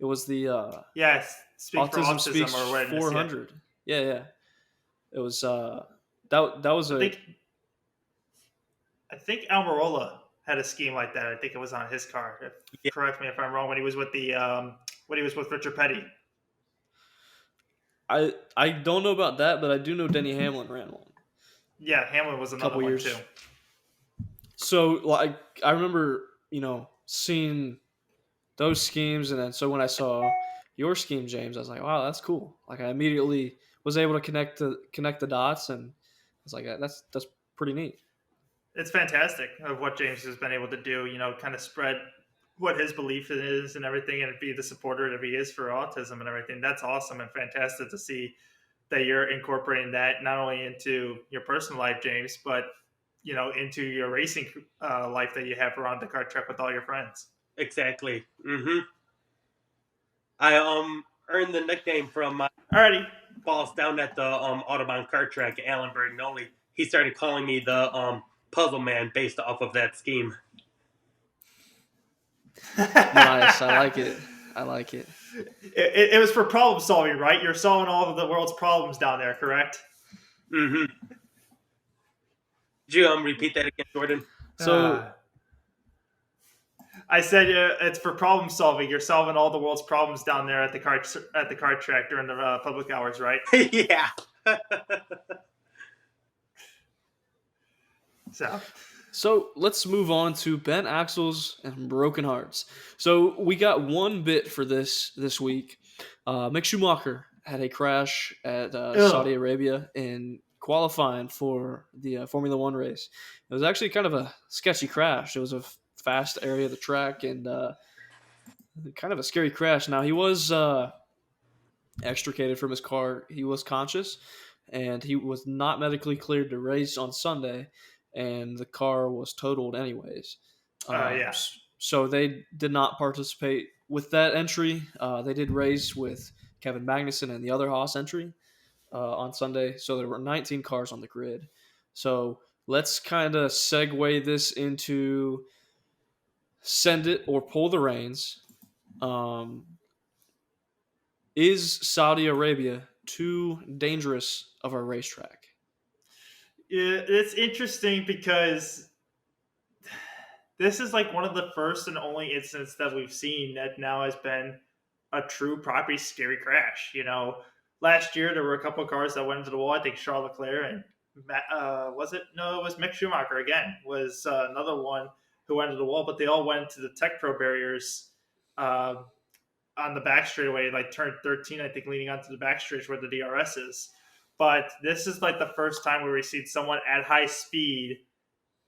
it was the yes, Speak for Autism Autism Speaks or awareness, yeah. 400. Yeah, yeah. It was that was I a think Almirola had a scheme like that. I think it was on his car. Yeah. Correct me if I'm wrong. When he was with Richard Petty. I don't know about that, but I do know Denny Hamlin ran one Yeah, Hamlin was a another couple one years. too. So like I remember seeing those schemes, and then so when I saw your scheme, James, I was like, wow, that's cool. Like I immediately was able to connect the dots, and I was like, that's pretty neat. It's fantastic of what James has been able to do. Kind of spread what his belief is and everything, and be the supporter that he is for autism and everything. That's awesome and fantastic to see that you're incorporating that not only into your personal life, James, but into your racing life that you have around the kart track with all your friends. Exactly. I earned the nickname from my Alrighty. boss down at the Audubon kart track, Alan Bergnoli. He started calling me the puzzle man based off of that scheme. Nice, I like it. I like it. It was for problem solving, right? You're solving all of the world's problems down there, correct? Did you repeat that again, Jordan? So I said it's for problem solving. You're solving all the world's problems down there at the kart track during the public hours, right? Yeah. So let's move on to Ben Axel's and Broken Hearts. So we got one bit for this week. Mick Schumacher had a crash at Saudi Arabia in qualifying for the Formula One race. It was actually kind of a sketchy crash. It was a fast area of the track and kind of a scary crash. Now he was extricated from his car. He was conscious, and he was not medically cleared to race on Sunday, and the car was totaled anyways. Yeah. So they did not participate with that entry. They did race with Kevin Magnussen and the other Haas entry on Sunday. So there were 19 cars on the grid. So let's kind of segue this into send it or pull the reins. Is Saudi Arabia too dangerous of a racetrack? It's interesting because this is like one of the first and only incidents that we've seen that now has been a true property scary crash. last year there were a couple of cars that went into the wall. I think Charles Leclerc and was it? No, it was Mick Schumacher again. Was another one who went into the wall, but they all went to the Tech Pro barriers uh, on the back straightaway, like turn 13, I think, leading onto the back stretch where the DRS is. But this is like the first time where we see someone at high speed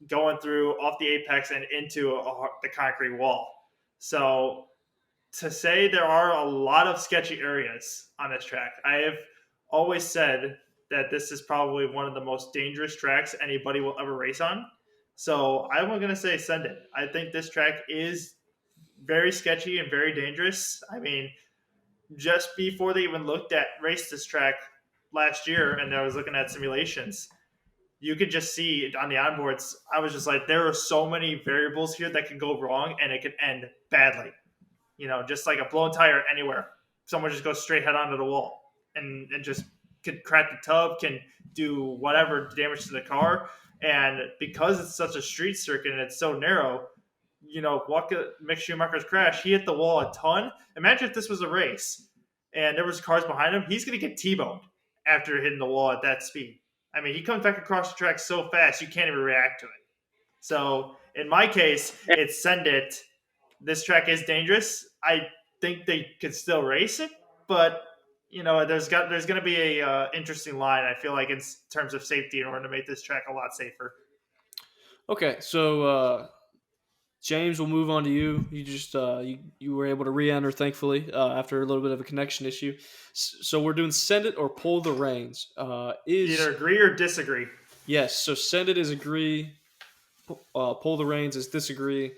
going through off the apex and into the concrete wall. So to say there are a lot of sketchy areas on this track, I have always said that this is probably one of the most dangerous tracks anybody will ever race on. So I'm going to say send it. I think this track is very sketchy and very dangerous. I mean, just before they even looked at race this track last year and I was looking at simulations, you could just see on the onboards, I was just like, there are so many variables here that could go wrong and it could end badly. Just like a blown tire anywhere. Someone just goes straight head onto the wall and just could crack the tub, can do whatever damage to the car. And because it's such a street circuit and it's so narrow, walk at Mick Schumacher's crash, he hit the wall a ton. Imagine if this was a race and there was cars behind him, he's going to get T-boned after hitting the wall at that speed. I mean, he comes back across the track so fast, you can't even react to it. So in my case, it's send it. This track is dangerous. I think they could still race it, but there's going to be a interesting line. I feel like in terms of safety in order to make this track a lot safer. Okay, so James, we'll move on to you. You just you were able to re-enter, thankfully, after a little bit of a connection issue. So we're doing send it or pull the reins. Either agree or disagree. Yes. So send it is agree. Pull the reins is disagree.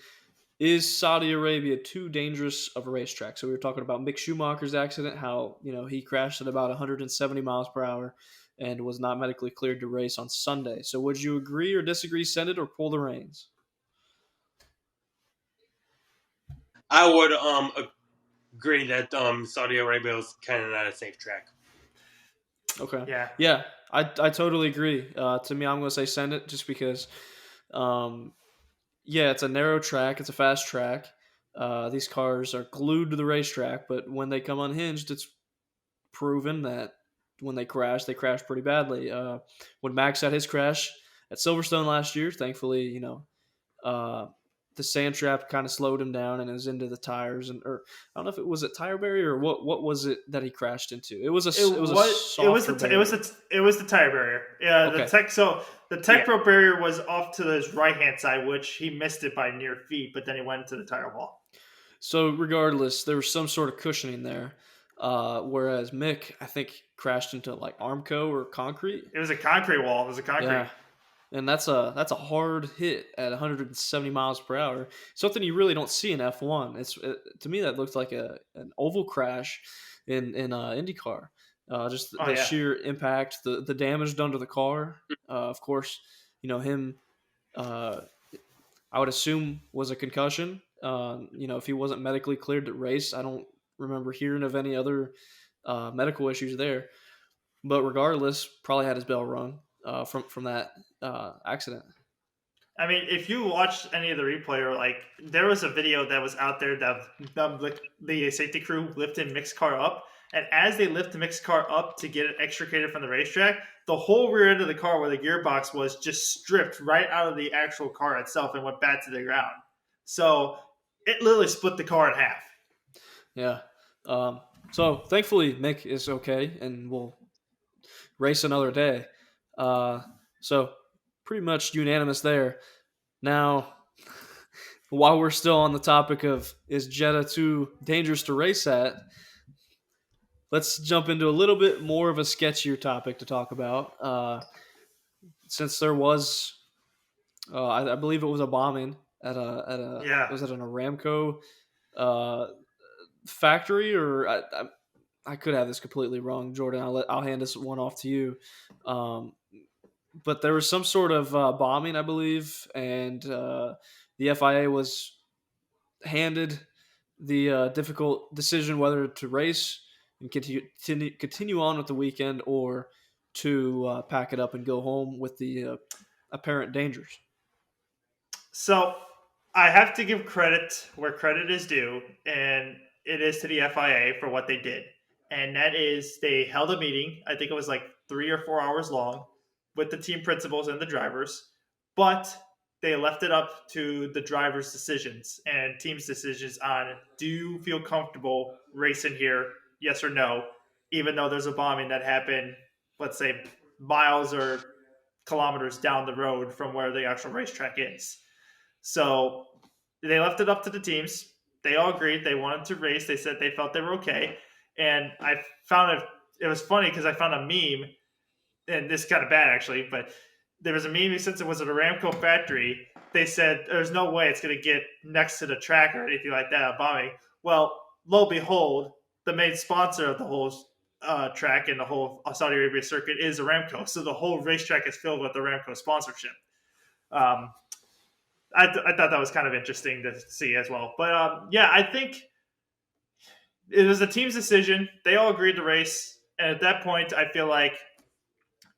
Is Saudi Arabia too dangerous of a racetrack? So we were talking about Mick Schumacher's accident, how he crashed at about 170 miles per hour and was not medically cleared to race on Sunday. So would you agree or disagree? Send it or pull the reins? I would agree that Saudi Arabia was kind of not a safe track. Okay. Yeah. I totally agree. To me, I'm going to say send it just because, it's a narrow track. It's a fast track. These cars are glued to the racetrack, but when they come unhinged, it's proven that when they crash pretty badly. When Max had his crash at Silverstone last year, thankfully, the sand trap kind of slowed him down and it was into the tires or I don't know if it was a tire barrier or what was it that he crashed into. It was the tire barrier. Yeah, okay. The Tech Pro barrier was off to his right hand side, which he missed it by near feet, but then he went into the tire wall. So regardless, there was some sort of cushioning there. Whereas Mick, I think, crashed into like Armco or concrete. It was a concrete wall. It was a concrete. Yeah. And that's a hard hit at 170 miles per hour. Something you really don't see in F1. To me that looked like an oval crash in IndyCar. Just the sheer impact, the damage done to the car. Of course, him. I would assume was a concussion. If he wasn't medically cleared to race, I don't remember hearing of any other medical issues there. But regardless, probably had his bell rung from that accident. I mean, if you watched any of the replay, or there was a video that was out there that the safety crew lifted Mick's car up, and as they lift Mick's car up to get it extricated from the racetrack, the whole rear end of the car where the gearbox was just stripped right out of the actual car itself and went back to the ground. So it literally split the car in half. Yeah. So thankfully Mick is okay and will race another day. So pretty much unanimous there. Now, while we're still on the topic of is Jeddah too dangerous to race at, let's jump into a little bit more of a sketchier topic to talk about. Since there was, I believe it was a bombing at was it an Aramco factory, or I could have this completely wrong, Jordan. I'll hand this one off to you. But there was some sort of bombing, I believe, and the FIA was handed the difficult decision whether to race and continue on with the weekend or to pack it up and go home with the apparent dangers. So I have to give credit where credit is due, and it is to the FIA for what they did. and that is they held a meeting. I think it was like 3 or 4 hours long with the team principals and the drivers, but they left it up to the drivers' decisions and teams' decisions on do you feel comfortable racing here, yes or no, even though there's a bombing that happened, let's say, miles or kilometers down the road from where the actual racetrack is. So they left it up to the teams. They all agreed they wanted to race. They said they felt they were okay. And I found it was funny because I found a meme, and this is kind of bad actually, but there was a meme since it was at a Aramco factory. They said there's no way it's going to get next to the track or anything like that, bombing. Well, lo and behold, the main sponsor of the whole track and the whole Saudi Arabia circuit is Aramco. So the whole racetrack is filled with Aramco sponsorship. Um, I thought that was kind of interesting to see as well. But yeah, I think it was a team's decision. They all agreed to race. And at that point, I feel like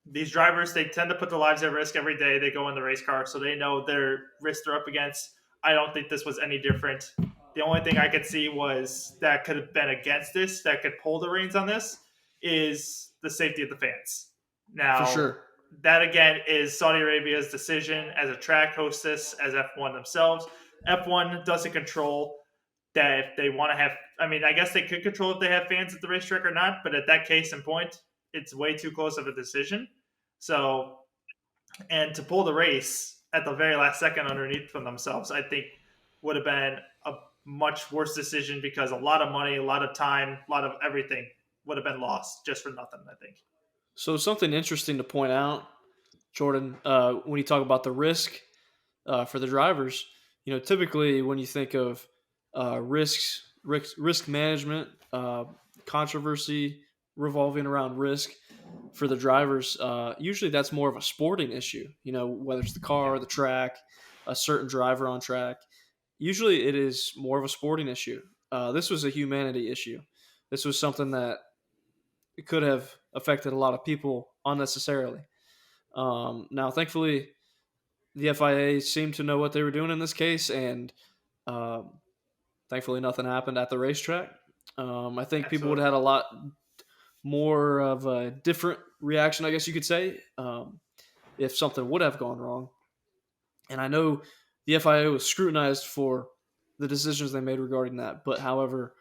these drivers, they tend to put their lives at risk every day. They go in the race car, so they know their risk they're up against. I don't think this was any different. The only thing I could see was that could have been against this, that could pull the reins on this, is the safety of the fans. Now, For sure. that again is Saudi Arabia's decision as a track hostess, as F1 themselves. F1 doesn't control that if they want to have. I mean, I guess they could control if they have fans at the racetrack or not, but at that case in point, it's way too close of a decision. So, and to pull the race at the very last second underneath from themselves, I think would have been a much worse decision because a lot of money, a lot of time, a lot of everything would have been lost just for nothing, I think. So something interesting to point out, Jordan, when you talk about the risk for the drivers, typically when you think of risk management, controversy revolving around risk for the drivers, usually that's more of a sporting issue. Whether it's the car, the track, a certain driver on track. Usually it is more of a sporting issue. This was a humanity issue. This was something that could have affected a lot of people unnecessarily. Now, thankfully, the FIA seemed to know what they were doing in this case, and thankfully, nothing happened at the racetrack. I think people would have had a lot more of a different reaction, I guess you could say, if something would have gone wrong. And I know the FIA was scrutinized for the decisions they made regarding that, but however,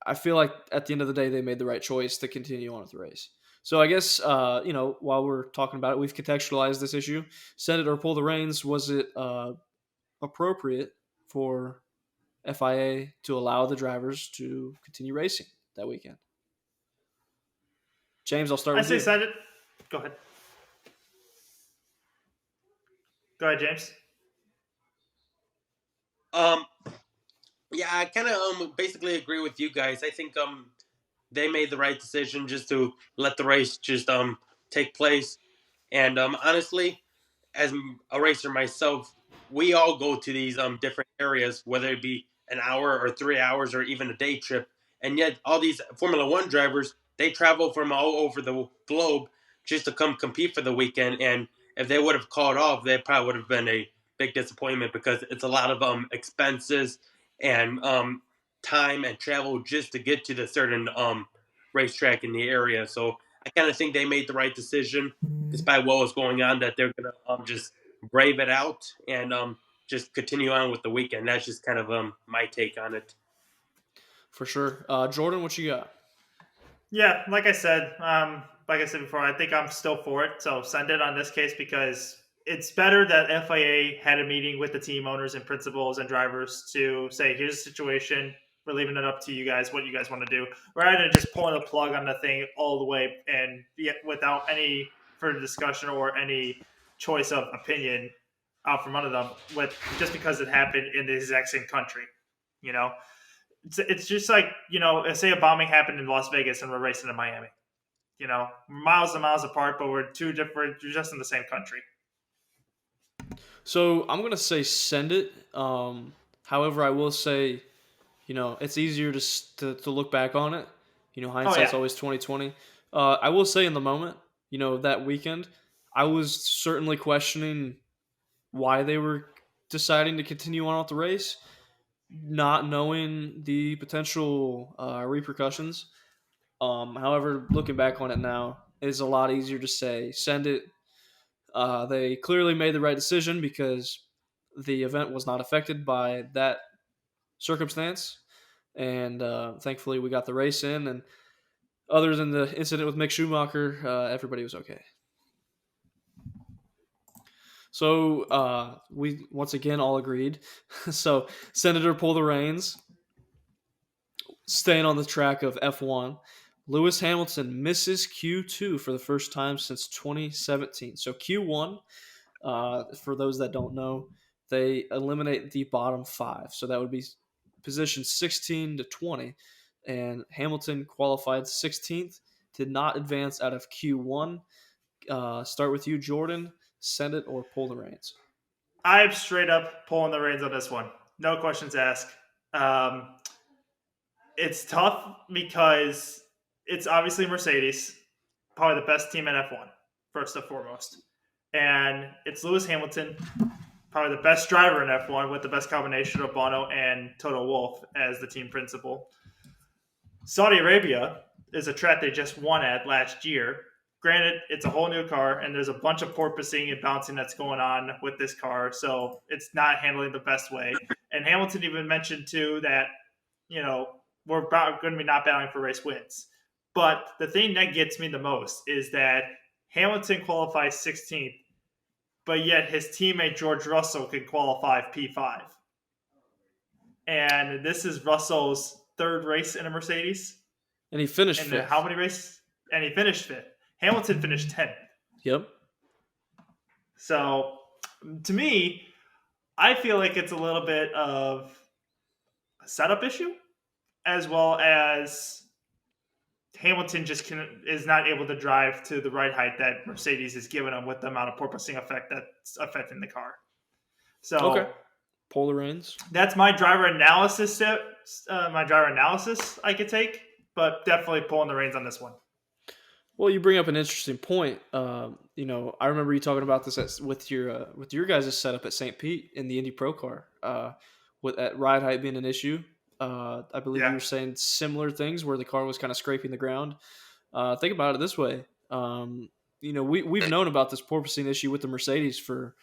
I feel like at the end of the day, they made the right choice to continue on with the race. So I guess, while we're talking about it, we've contextualized this issue. Set it or pull the reins. Was it appropriate for FIA to allow the drivers to continue racing that weekend? James, I'll start with you. I say set it. Go ahead. Go ahead, James. Yeah, I kind of basically agree with you guys. I think they made the right decision just to let the race just take place. And honestly, as a racer myself, we all go to these different areas, whether it be an hour or 3 hours or even a day trip. And yet all these Formula One drivers, they travel from all over the globe just to come compete for the weekend. And if they would have called off, they probably would have been a big disappointment because it's a lot of expenses and time and travel just to get to the certain racetrack in the area. So I kind of think they made the right decision, despite what was going on, that they're going to just brave it out and just continue on with the weekend. That's just kind of my take on it. For sure. Jordan, what you got? Yeah, like I said before, I think I'm still for it. So send it on this case because it's better that FIA had a meeting with the team owners and principals and drivers to say, here's the situation. We're leaving it up to you guys, what you guys want to do, rather than just pulling the plug on the thing all the way and without any further discussion or any choice of opinion out from under them, just because it happened in the exact same country. It's just like, say a bombing happened in Las Vegas and we're racing in Miami. Miles and miles apart, but we're two different, we're just in the same country. So I'm going to say send it. However, I will say, it's easier to look back on it. Hindsight's always 20/20. I will say in the moment, that weekend, I was certainly questioning why they were deciding to continue on with the race, not knowing the potential repercussions However, looking back on it now, it's a lot easier to say send it. They clearly made the right decision because the event was not affected by that circumstance, and thankfully we got the race in. And other than the incident with Mick Schumacher, everybody was okay. So we once again all agreed. So Senator pull the reins, staying on the track of F1. Lewis Hamilton misses Q2 for the first time since 2017. So Q1, for those that don't know, they eliminate the bottom 5. So that would be position 16 to 20. And Hamilton qualified 16th, did not advance out of Q1. Start with you, Jordan. Send it or pull the reins. I'm straight up pulling the reins on this one. No questions asked. It's tough because it's obviously Mercedes, probably the best team in F1, first and foremost. And it's Lewis Hamilton, probably the best driver in F1 with the best combination of Bono and Toto Wolff as the team principal. Saudi Arabia is a track they just won at last year. Granted, it's a whole new car, and there's a bunch of porpoising and bouncing that's going on with this car, so it's not handling the best way. And Hamilton even mentioned, too, that, we're going to be not battling for race wins. But the thing that gets me the most is that Hamilton qualifies 16th, but yet his teammate George Russell could qualify P5. And this is Russell's third race in a Mercedes. And he finished fifth. How many races? And he finished fifth. Hamilton finished 10th. Yep. So, to me, I feel like it's a little bit of a setup issue, as well as Hamilton just is not able to drive to the right height that Mercedes is giving him with the amount of porpoising effect that's affecting the car. So, okay. Pull the reins. That's my driver analysis. I could take, but definitely pulling the reins on this one. Well, you bring up an interesting point. I remember you talking about this with your guys' setup at St. Pete in the Indy Pro Car, with that ride height being an issue. I believe you were saying similar things where the car was kind of scraping the ground. Think about it this way. We've known about this porpoising issue with the Mercedes for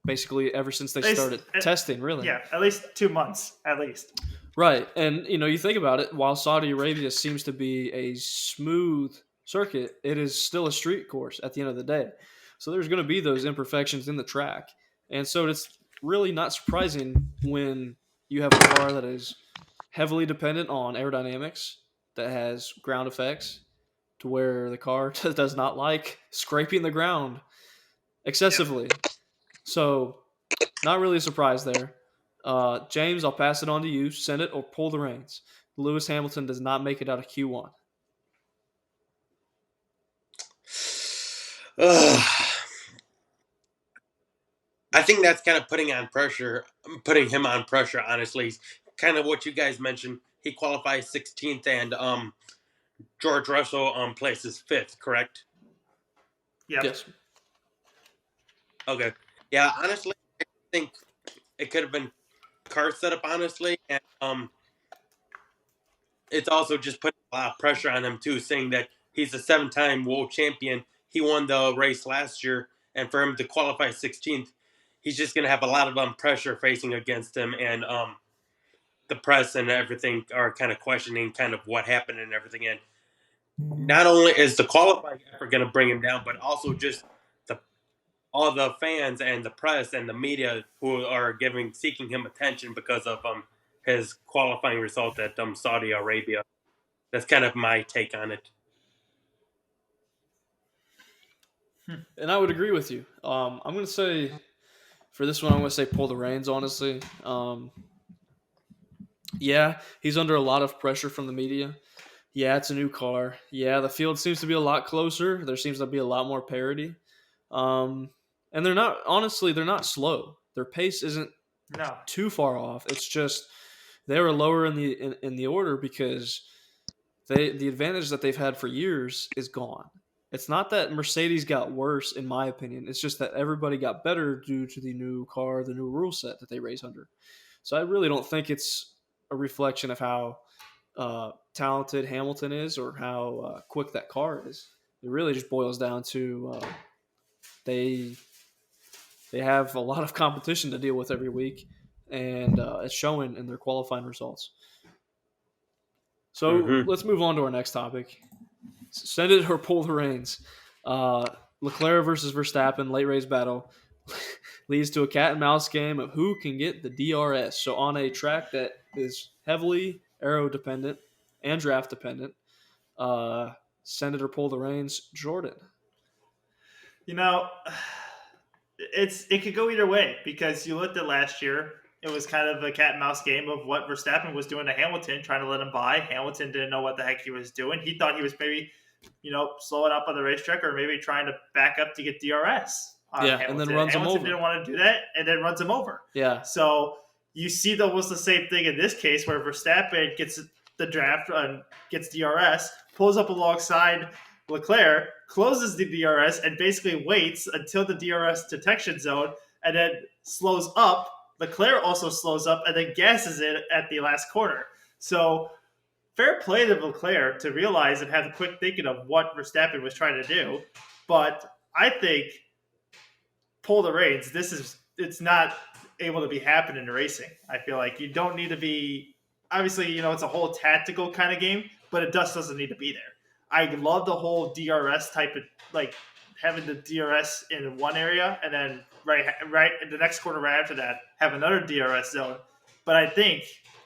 basically ever since they started testing, really. Yeah, at least 2 months, at least. Right. And, you think about it, while Saudi Arabia seems to be a smooth circuit, it is still a street course at the end of the day. So there's going to be those imperfections in the track. And so it's really not surprising when you have a car that is heavily dependent on aerodynamics, that has ground effects, to where the car does not like scraping the ground excessively. Yep. So not really a surprise there. James, I'll pass it on to you. Send it or pull the reins. Lewis Hamilton does not make it out of Q1. I think that's kind of putting him on pressure, honestly. Kind of what you guys mentioned. He qualifies 16th, and George Russell places 5th, correct? Yep. Yes. Okay. Yeah, honestly, I think it could have been car setup, honestly, and it's also just putting a lot of pressure on him too, saying that he's a 7-time world champion. He won the race last year, and for him to qualify 16th, he's just going to have a lot of pressure facing against him, and the press and everything are kind of questioning kind of what happened and everything. And not only is the qualifying effort going to bring him down, but also just all the fans and the press and the media who are seeking him attention because of his qualifying result at Saudi Arabia. That's kind of my take on it. And I would agree with you. I'm going to say, for this one, I'm going to say pull the reins, honestly. Yeah, he's under a lot of pressure from the media. Yeah, it's a new car. Yeah, the field seems to be a lot closer. There seems to be a lot more parity. And they're not slow. Their pace isn't too far off. It's just they were lower in the order because the advantage that they've had for years is gone. It's not that Mercedes got worse, in my opinion. It's just that everybody got better due to the new car, the new rule set that they race under. So I really don't think it's a reflection of how talented Hamilton is or how quick that car is. It really just boils down to they they have a lot of competition to deal with every week, and it's showing in their qualifying results. So Mm-hmm. let's move on to our next topic. Send it or pull the reins. Uh, Leclerc versus Verstappen late race battle leads to a cat and mouse game of who can get the DRS. So on a track that is heavily aero dependent and draft dependent, send it or pull the reins, Jordan. You know, it could go either way because you looked at last year. It was kind of a cat and mouse game of what Verstappen was doing to Hamilton, trying to let him by. Hamilton didn't know what the heck he was doing. He thought he was maybe, slowing up on the racetrack or maybe trying to back up to get DRS on Hamilton. And then runs Hamilton him over. Didn't want to do that and then runs him over. Yeah. So you see that was the same thing in this case where Verstappen gets the draft and gets DRS, pulls up alongside Leclerc, closes the DRS, and basically waits until the DRS detection zone and then slows up. Leclerc also slows up and then gasses it at the last corner. So fair play to Leclerc to realize and have the quick thinking of what Verstappen was trying to do. But I think pull the reins. It's not able to be happening in racing. I feel like you don't need to be, obviously, it's a whole tactical kind of game, but it just doesn't need to be there. I love the whole DRS type of, like, having the DRS in one area and then right in the next corner right after that have another DRS zone. But I think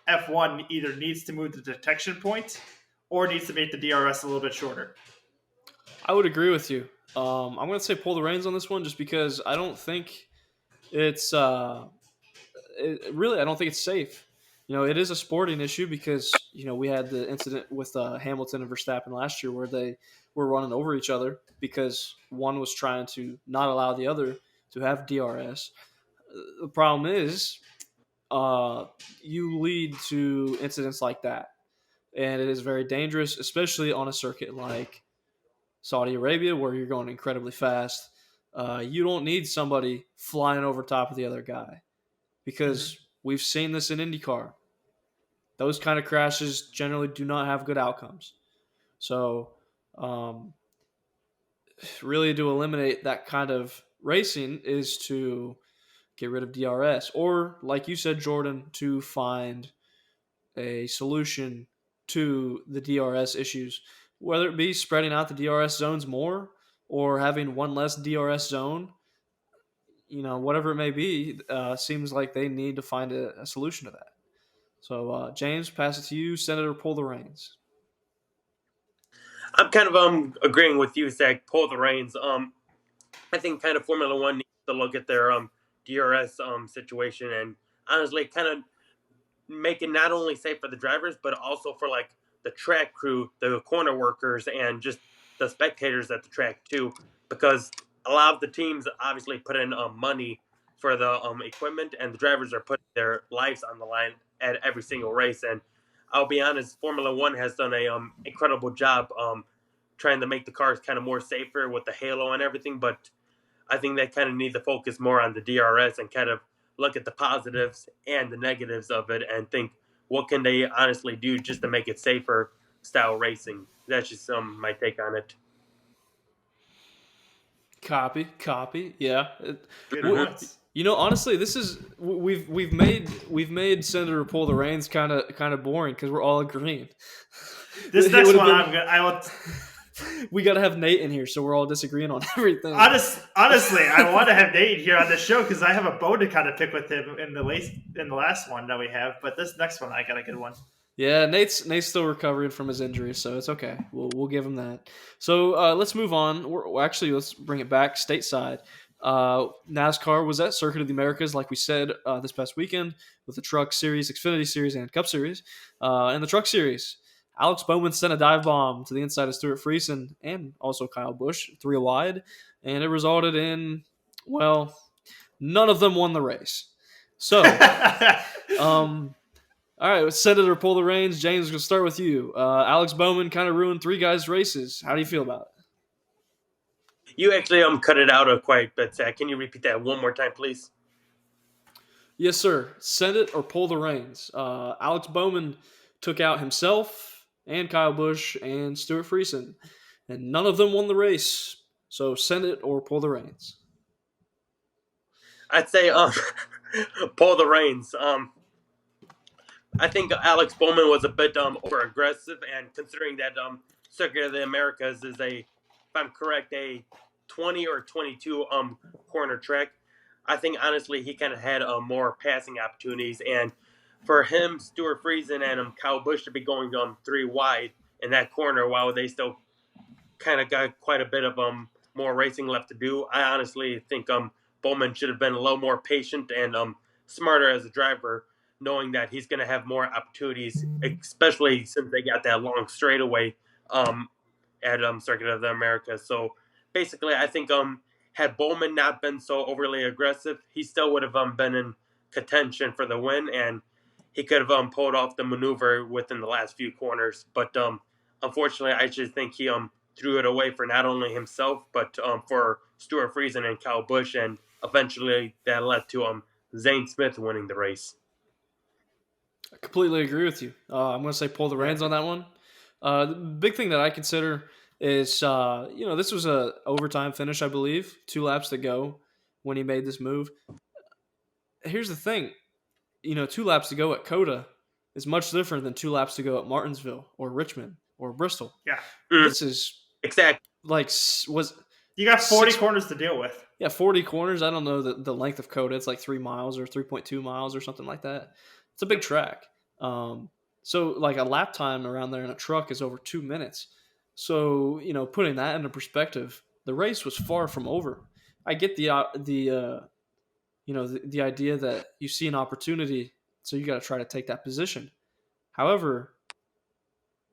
F1 either needs to move the detection point or needs to make the DRS a little bit shorter. I would agree with you. I'm going to say pull the reins on this one just because I don't think it's I don't think it's safe. It is a sporting issue because, we had the incident with Hamilton and Verstappen last year where they were running over each other because one was trying to not allow the other to have DRS. The problem is you lead to incidents like that, and it is very dangerous, especially on a circuit like Saudi Arabia where you're going incredibly fast. You don't need somebody flying over top of the other guy because we've seen this in IndyCar. Those kind of crashes generally do not have good outcomes. So, really to eliminate that kind of racing is to get rid of DRS. Or, like you said, Jordan, to find a solution to the DRS issues, whether it be spreading out the DRS zones more or having one less DRS zone. Whatever it may be, seems like they need to find a solution to that. So, James, pass it to you. Senator, pull the reins. I'm kind of agreeing with you, Zach. Pull the reins. I think kind of Formula One needs to look at their DRS situation and honestly kind of make it not only safe for the drivers but also for like the track crew, the corner workers, and just the spectators at the track too. Because a lot of the teams obviously put in money for the equipment, and the drivers are putting their lives on the line at every single race. And I'll be honest, Formula One has done a incredible job trying to make the cars kind of more safer with the halo and everything. But I think they kind of need to focus more on the DRS and kind of look at the positives and the negatives of it and think, what can they honestly do just to make it safer style racing? That's just my take on it. Copy. Yeah. Honestly, this is we've made Senator pull the reins kind of boring because we're all agreeing. This next one, I will. We got to have Nate in here, so we're all disagreeing on everything. Honestly, I want to have Nate here on the show because I have a bone to kind of pick with him in the last one that we have. But this next one, I got a good one. Yeah, Nate's still recovering from his injury, so it's okay. We'll give him that. So let's move on. Let's bring it back stateside. NASCAR was at Circuit of the Americas, like we said, this past weekend with the Truck Series, Xfinity Series, and Cup Series. In the Truck Series, Alex Bowman sent a dive bomb to the inside of Stuart Friesen and also Kyle Busch, 3 wide, and it resulted in, none of them won the race. So, all right, Senator, pull the reins. James, we'll start with you. Alex Bowman kind of ruined 3 guys' races. How do you feel about it? You actually cut it out quite a bit, Zach. Can you repeat that one more time, please? Yes, sir. Send it or pull the reins. Alex Bowman took out himself and Kyle Busch and Stuart Friesen, and none of them won the race. So send it or pull the reins. I'd say pull the reins. I think Alex Bowman was a bit over aggressive, and considering that Circuit of the Americas is if I'm correct, a 20 or 22 corner track. I think honestly he kind of had more passing opportunities, and for him, Stuart Friesen and Kyle Busch to be going 3 wide in that corner while they still kind of got quite a bit of more racing left to do. I honestly think Bowman should have been a little more patient and smarter as a driver, knowing that he's going to have more opportunities, especially since they got that long straightaway at Circuit of the Americas. So basically, I think had Bowman not been so overly aggressive, he still would have been in contention for the win, and he could have pulled off the maneuver within the last few corners. But unfortunately, I just think he threw it away for not only himself, but for Stuart Friesen and Kyle Busch, and eventually that led to Zane Smith winning the race. I completely agree with you. I'm going to say pull the reins on that one. The big thing that I consider is, this was a overtime finish, I believe, 2 laps to go when he made this move. Here's the thing, 2 laps to go at COTA is much different than 2 laps to go at Martinsville or Richmond or Bristol. Yeah. This is exactly like you got 40 corners to deal with. Yeah, 40 corners. I don't know the length of COTA. It's like 3 miles or 3.2 miles or something like that. It's a big track. So like a lap time around there in a truck is over 2 minutes. So, putting that into perspective, the race was far from over. I get the idea that you see an opportunity, so you got to try to take that position. However,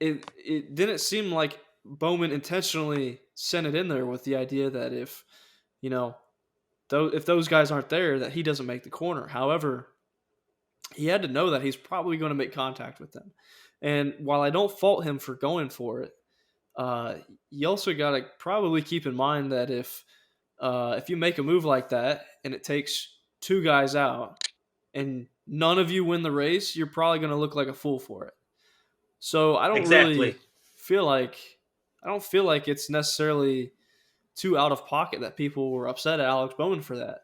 it didn't seem like Bowman intentionally sent it in there with the idea that if those guys aren't there, that he doesn't make the corner. However, he had to know that he's probably going to make contact with them. And while I don't fault him for going for it, you also got to probably keep in mind that if you make a move like that and it takes 2 guys out and none of you win the race, you're probably going to look like a fool for it. So I don't really feel like it's necessarily too out of pocket that people were upset at Alex Bowman for that.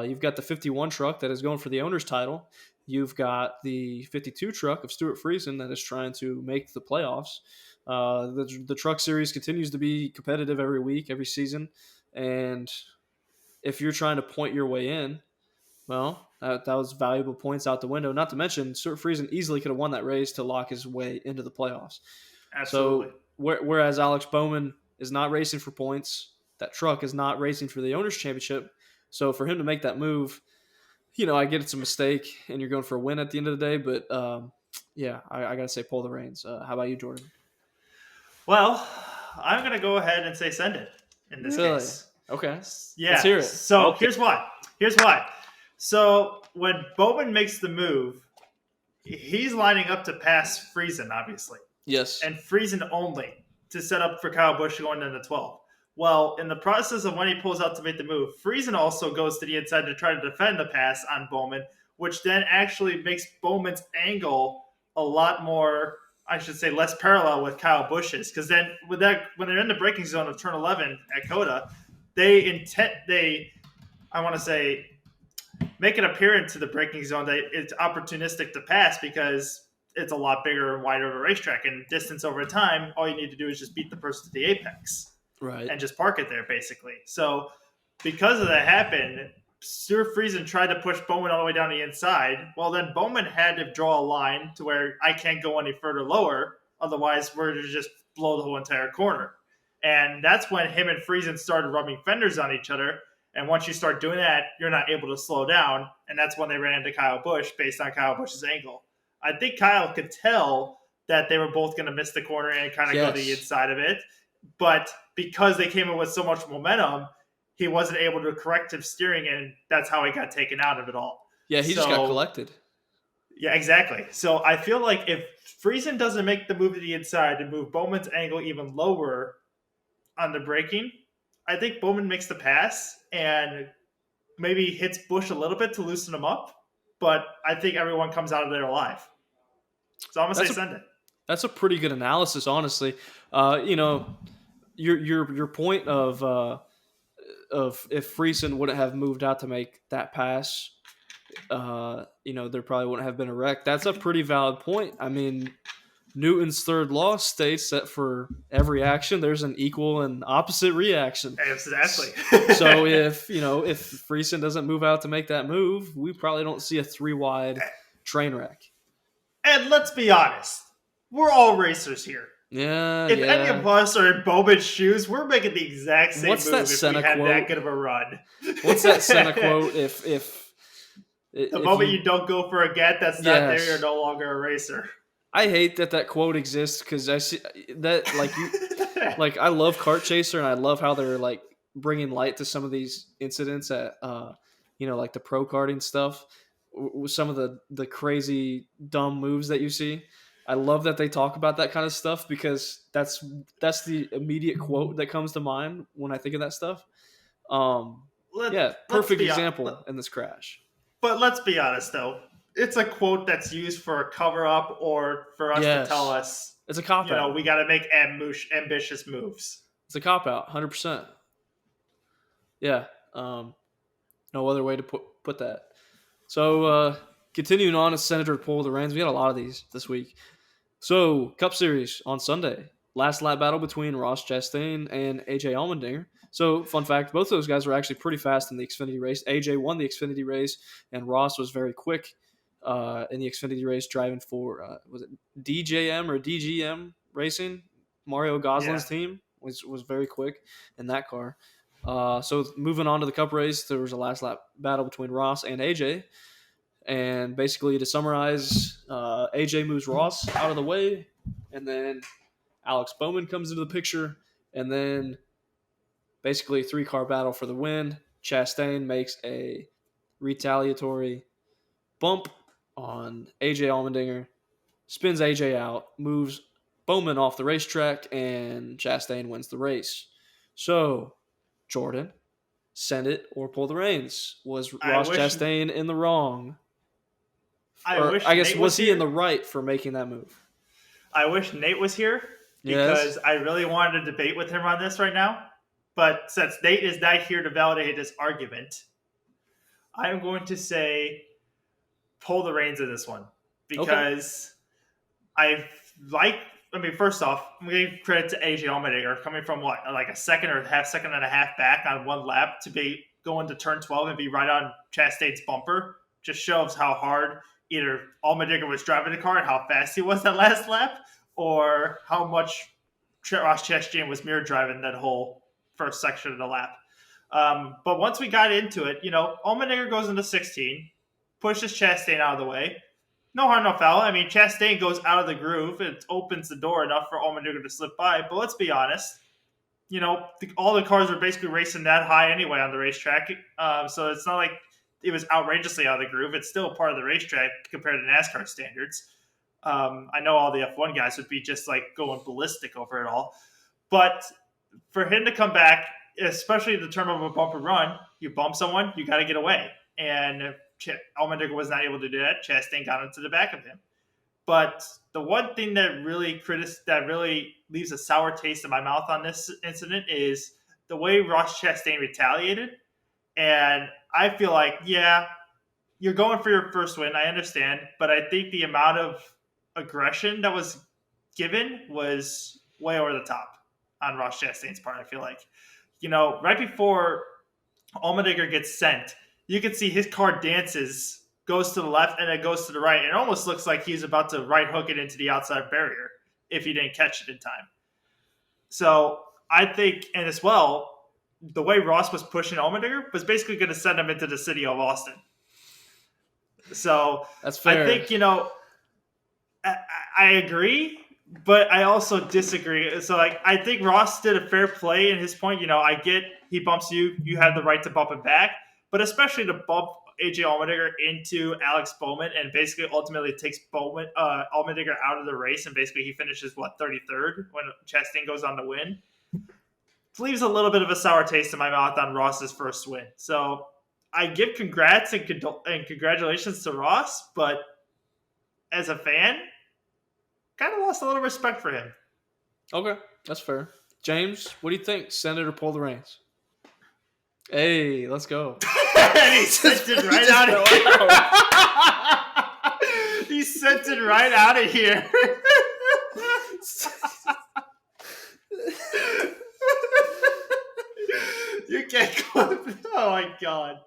You've got the 51 truck that is going for the owner's title. You've got the 52 truck of Stuart Friesen that is trying to make the playoffs. The truck series continues to be competitive every week, every season. And if you're trying to point your way in, well, that was valuable points out the window. Not to mention, Stuart Friesen easily could have won that race to lock his way into the playoffs. Absolutely. So whereas Alex Bowman is not racing for points, that truck is not racing for the owner's championship. So for him to make that move, I get it's a mistake and you're going for a win at the end of the day. But I got to say pull the reins. How about you, Jordan? Well, I'm going to go ahead and say send it in this case. Okay. Yeah. Let's hear it. So Here's why. So when Bowman makes the move, he's lining up to pass Friesen, obviously. Yes. And Friesen only to set up for Kyle Busch going into 12. Well, in the process of when he pulls out to make the move, Friesen also goes to the inside to try to defend the pass on Bowman, which then actually makes Bowman's angle a lot more, I should say, less parallel with Kyle Busch's. Because then when they're in the braking zone of turn 11 at COTA, make an appearance to the braking zone that it's opportunistic to pass because it's a lot bigger and wider of a racetrack. And distance over time, all you need to do is just beat the person to the apex. Right. And just park it there, basically. So because of that happened, Stuart Friesen tried to push Bowman all the way down the inside. Well, then Bowman had to draw a line to where I can't go any further lower. Otherwise, we're going to just blow the whole entire corner. And that's when him and Friesen started rubbing fenders on each other. And once you start doing that, you're not able to slow down. And that's when they ran into Kyle Busch based on Kyle Busch's angle. I think Kyle could tell that they were both going to miss the corner and kind of go to the inside of it. But because they came in with so much momentum, he wasn't able to correct his steering, and that's how he got taken out of it all. Yeah, he just got collected. Yeah, exactly. So I feel like if Friesen doesn't make the move to the inside to move Bowman's angle even lower on the braking, I think Bowman makes the pass and maybe hits Busch a little bit to loosen him up. But I think everyone comes out of there alive. So I'm gonna That's say a Sunday. that's a pretty good analysis, honestly. You know, your point of if Friesen wouldn't have moved out to make that pass, you know, there probably wouldn't have been a wreck. That's a pretty valid point. I mean, Newton's third law states that for every action, there's an equal and opposite reaction. Exactly. So if Friesen doesn't move out to make that move, we probably don't see a 3 wide train wreck. And let's be honest, we're all racers here. Yeah, If yeah. any of us are in Bowman's shoes, we're making the exact same What's move that if Senna we had quote? that good of a run. What's that Senna quote? The moment you don't go for a get that's not there, Yes. you're no longer a racer. I hate that quote exists because I see that like I love Kart Chaser and I love how they're like bringing light to some of these incidents at like the pro karting stuff with some of the crazy dumb moves that you see. I love that they talk about that kind of stuff because that's the immediate quote that comes to mind when I think of that stuff. Perfect example in this crash. But let's be honest, though. It's a quote that's used for a cover-up or for us to tell us, it's a cop-out. We got to make ambitious moves. It's a cop-out, 100%. Yeah. No other way to put that. So, continuing on as Senator pull the reins, we had a lot of these this week. So, Cup Series on Sunday. Last lap battle between Ross Chastain and AJ Allmendinger. So, fun fact, both those guys were actually pretty fast in the Xfinity race. AJ won the Xfinity race, and Ross was very quick in the Xfinity race, driving for, was it DJM or DGM Racing? Mario Gosling's team was very quick in that car. So, moving on to the Cup race, there was a last lap battle between Ross and AJ. And basically, to summarize, AJ moves Ross out of the way, and then Alex Bowman comes into the picture, and then basically a 3-car battle for the win. Chastain makes a retaliatory bump on AJ Allmendinger, spins AJ out, moves Bowman off the racetrack, and Chastain wins the race. So, Jordan, send it or pull the reins. Was Ross Chastain in the wrong? Was he in the right for making that move? I wish Nate was here because I really wanted to debate with him on this right now. But since Nate is not here to validate his argument, I'm going to say pull the reins of this one because first off, I'm going to give credit to AJ Allmendinger coming from like a second or second and a half back on one lap to be going to turn 12 and be right on Chastain's bumper. Just shows how hard either Allmendinger was driving the car and how fast he was that last lap, or how much Ross Chastain was mirror driving that whole first section of the lap. But once we got into it, Allmendinger goes into 16, pushes Chastain out of the way. No harm, no foul. I mean, Chastain goes out of the groove. It opens the door enough for Allmendinger to slip by. But let's be honest. All the cars are basically racing that high anyway on the racetrack. So it's not like it was outrageously out of the groove. It's still part of the racetrack compared to NASCAR standards. I know all the F1 guys would be just like going ballistic over it all. But for him to come back, especially in the term of a bumper run, you bump someone, you got to get away. And Allmendinger was not able to do that. Chastain got into the back of him. But the one thing that really leaves a sour taste in my mouth on this incident is the way Ross Chastain retaliated. And I feel like, you're going for your first win. I understand. But I think the amount of aggression that was given was way over the top on Ross Chastain's part, I feel like. Right before Allmendinger gets sent, you can see his car dances, goes to the left, and then goes to the right. And it almost looks like he's about to right hook it into the outside barrier if he didn't catch it in time. So I think, and as well, the way Ross was pushing Allmendinger was basically going to send him into the city of Austin. So that's fair. I think, I agree, but I also disagree. So, I think Ross did a fair play in his point. I get he bumps you. You have the right to bump him back. But especially to bump AJ Allmendinger into Alex Bowman and basically ultimately takes Allmendinger out of the race, and basically he finishes, 33rd when Chastain goes on to win. It leaves a little bit of a sour taste in my mouth on Ross's first win. So I give congrats and congratulations to Ross, but as a fan, kind of lost a little respect for him. Okay, that's fair. James, what do you think? Send it or pull the reins? Hey, let's go. And he sent it right out of here. He sent it right out of here. You can't clip. Oh my god.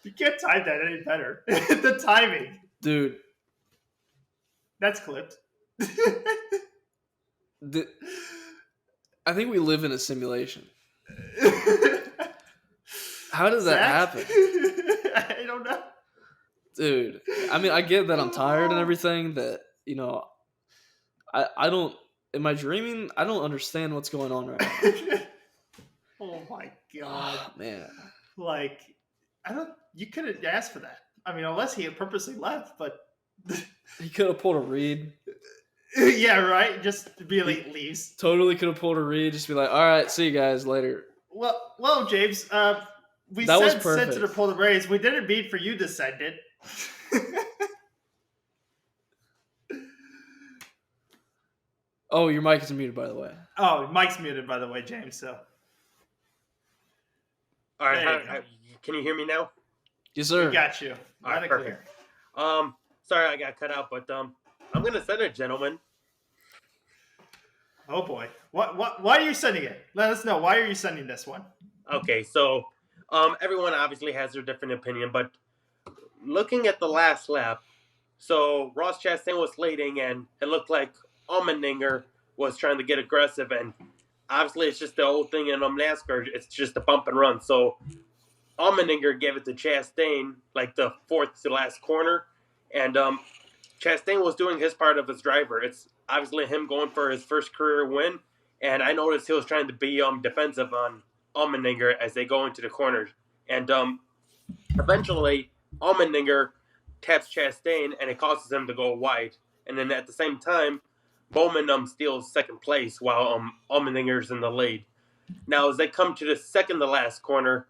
You can't time that any better. The timing. Dude. That's clipped. I think we live in a simulation. How does that happen? I don't know. Dude, I mean, I get that I'm tired and everything, that, I don't, am I dreaming? I don't understand what's going on right now. Oh my god. Oh, man. Like, you couldn't ask for that. I mean, unless he had purposely left, but. He could have pulled a Reed. Yeah, right? Just to be like, leaves. Totally could have pulled a Reed, just be like, all right, see you guys later. Well, James, we that said send it to pull the reins. We didn't mean for you to send it. Oh, your mic is muted, by the way. Oh, Mike's muted, by the way, James. So, all right, can you hear me now? Yes, sir. We got you. All right, perfect. Sorry I got cut out, but I'm gonna send it, gentlemen. Oh boy, why are you sending it? Let us know. Why are you sending this one? Okay, so everyone obviously has their different opinion, but looking at the last lap, so Ross Chastain was leading, and it looked like Allmendinger was trying to get aggressive, and obviously it's just the old thing in NASCAR. It's just a bump and run. So Allmendinger gave it to Chastain, like the fourth to last corner, and Chastain was doing his part of his driver. It's obviously him going for his first career win, and I noticed he was trying to be defensive on Allmendinger as they go into the corners. And eventually, Allmendinger taps Chastain, and it causes him to go wide. And then at the same time, Bowman steals second place while Allmendinger's in the lead. Now, as they come to the second to last corner,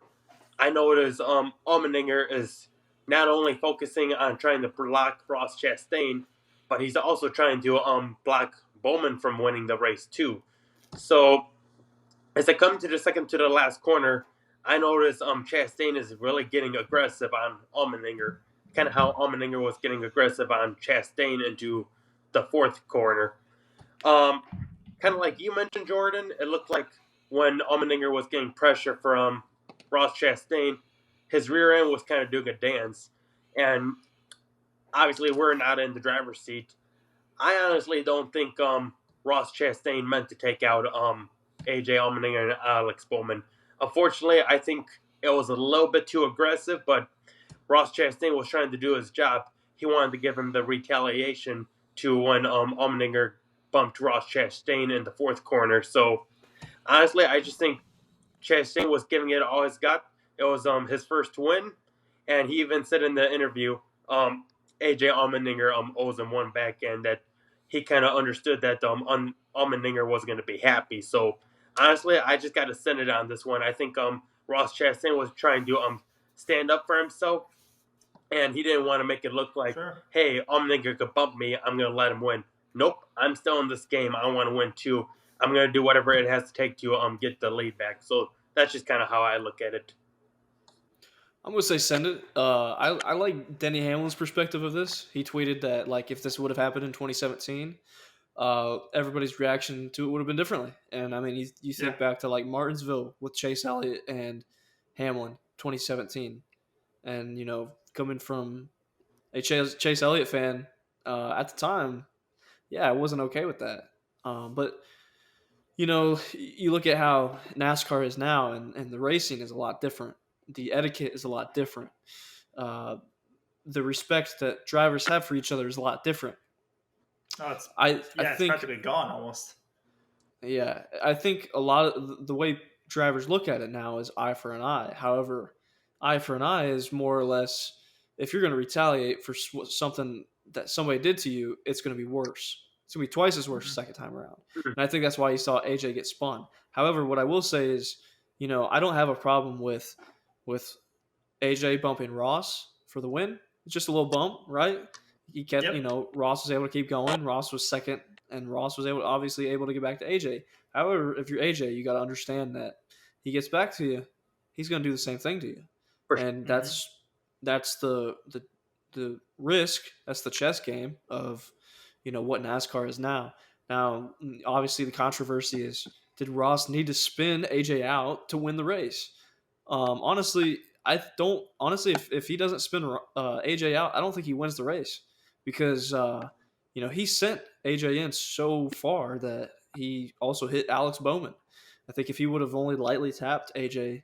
I notice Allmendinger is not only focusing on trying to block Ross Chastain, but he's also trying to block Bowman from winning the race too. So as I come to the second to the last corner, I notice Chastain is really getting aggressive on Allmendinger, kind of how Allmendinger was getting aggressive on Chastain into the fourth corner. Kind of like you mentioned, Jordan, it looked like when Allmendinger was getting pressure from Ross Chastain, his rear end was kind of doing a dance. And obviously we're not in the driver's seat. I honestly don't think Ross Chastain meant to take out AJ Allmendinger and Alex Bowman. Unfortunately, I think it was a little bit too aggressive, but Ross Chastain was trying to do his job. He wanted to give him the retaliation to when Allmendinger bumped Ross Chastain in the fourth corner. So honestly, I just think Chastain was giving it all he's got. It was his first win, and he even said in the interview, AJ Allmendinger owes him one back, and that he kind of understood that Allmendinger wasn't going to be happy. So honestly, I just got to send it on this one. I think Ross Chastain was trying to stand up for himself, and he didn't want to make it look like, hey, Allmendinger could bump me, I'm going to let him win. Nope, I'm still in this game. I want to win too. I'm going to do whatever it has to take to get the lead back. So that's just kind of how I look at it. I'm going to say send it. I like Denny Hamlin's perspective of this. He tweeted that, like, if this would have happened in 2017, everybody's reaction to it would have been differently. And, I mean, you think back to, like, Martinsville with Chase Elliott and Hamlin, 2017. And, coming from a Chase Elliott fan at the time, yeah, I wasn't okay with that. But, you look at how NASCAR is now, and the racing is a lot different. The etiquette is a lot different. The respect that drivers have for each other is a lot different. Oh, I it's think practically gone almost. Yeah, I think a lot of the way drivers look at it now is eye for an eye. However, eye for an eye is more or less, if you're going to retaliate for something that somebody did to you, it's going to be worse. It's going to be twice as worse the second time around. And I think that's why you saw AJ get spun. However, what I will say is, I don't have a problem with AJ bumping Ross for the win. It's just a little bump, right? he kept, Yep. Ross was able to keep going. Ross was second, and Ross was obviously able to get back to AJ. However, if you're AJ, you got to understand that he gets back to you, he's going to do the same thing to you, For sure. and that's the risk. That's the chess game of what NASCAR is now. Now, obviously, the controversy is, did Ross need to spin AJ out to win the race? Honestly, I don't. Honestly, if he doesn't spin AJ out, I don't think he wins the race because he sent AJ in so far that he also hit Alex Bowman. I think if he would have only lightly tapped AJ,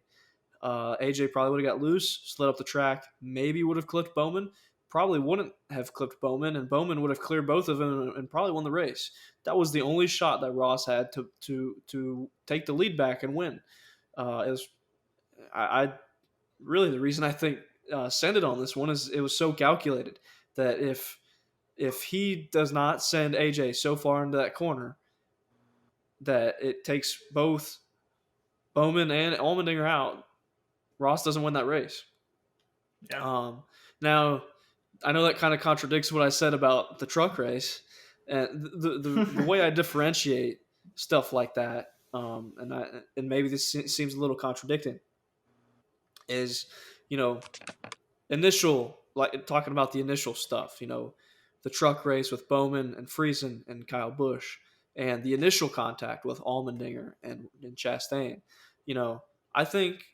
AJ probably would have got loose, slid up the track, maybe would have clipped Bowman. Probably wouldn't have clipped Bowman, and Bowman would have cleared both of them and probably won the race. That was the only shot that Ross had to take the lead back and win. It was I really, the reason I think send it on this one is it was so calculated that if he does not send AJ so far into that corner that it takes both Bowman and Allmendinger out, Ross doesn't win that race. Yeah. Now, I know that kind of contradicts what I said about the truck race, and the way I differentiate stuff like that, and maybe this seems a little contradicting, is initial, like talking about the initial stuff, the truck race with Bowman and Friesen and Kyle Busch, and the initial contact with Allmendinger and Chastain. I think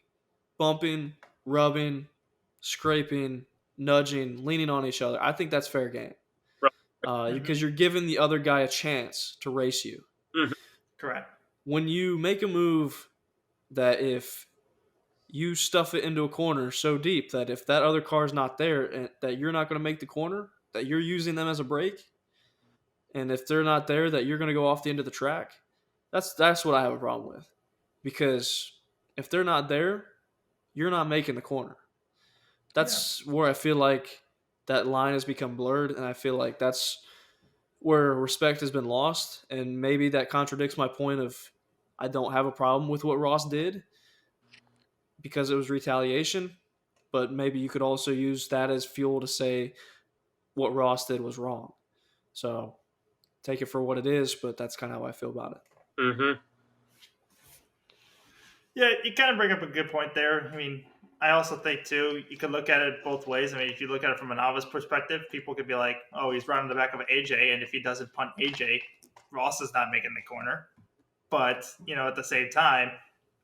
bumping, rubbing, scraping, nudging, leaning on each other, I think that's fair game. Because you're giving the other guy a chance to race you. Mhm. Correct. When you make a move that if you stuff it into a corner so deep that if that other car is not there and that you're not going to make the corner, that you're using them as a brake, and if they're not there, that you're going to go off the end of the track, that's what I have a problem with. Because if they're not there, you're not making the corner. That's where I feel like that line has become blurred, and I feel like that's where respect has been lost, and maybe that contradicts my point of I don't have a problem with what Ross did because it was retaliation, but maybe you could also use that as fuel to say what Ross did was wrong. So take it for what it is, but that's kind of how I feel about it. Mm-hmm. Yeah, you kind of bring up a good point there. I mean, I also think, too, you could look at it both ways. I mean, if you look at it from a novice perspective, people could be like, oh, he's running the back of AJ, and if he doesn't punt AJ, Ross is not making the corner. But, at the same time,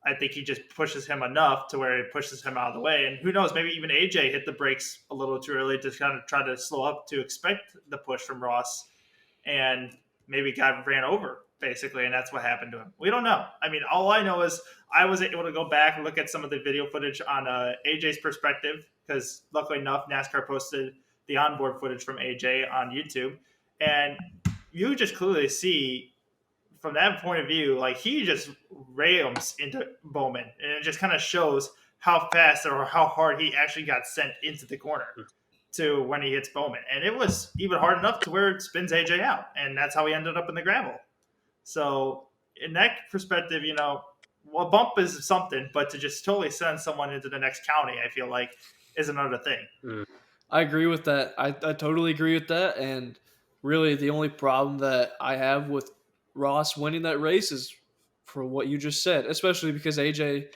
I think he just pushes him enough to where it pushes him out of the way. And who knows, maybe even AJ hit the brakes a little too early to kind of try to slow up to expect the push from Ross, and maybe got ran over, basically, and that's what happened to him. We don't know. I mean, all I know is I was able to go back and look at some of the video footage on AJ's perspective, because luckily enough, NASCAR posted the onboard footage from AJ on YouTube, and you just clearly see from that point of view, like he just rams into Bowman, and it just kind of shows how fast or how hard he actually got sent into the corner to when he hits Bowman. And it was even hard enough to where it spins AJ out, and that's how he ended up in the gravel. So in that perspective, a bump is something, but to just totally send someone into the next county, I feel like, is another thing. I agree with that. I totally agree with that. And really the only problem that I have with Ross winning that race is for what you just said, especially because AJ,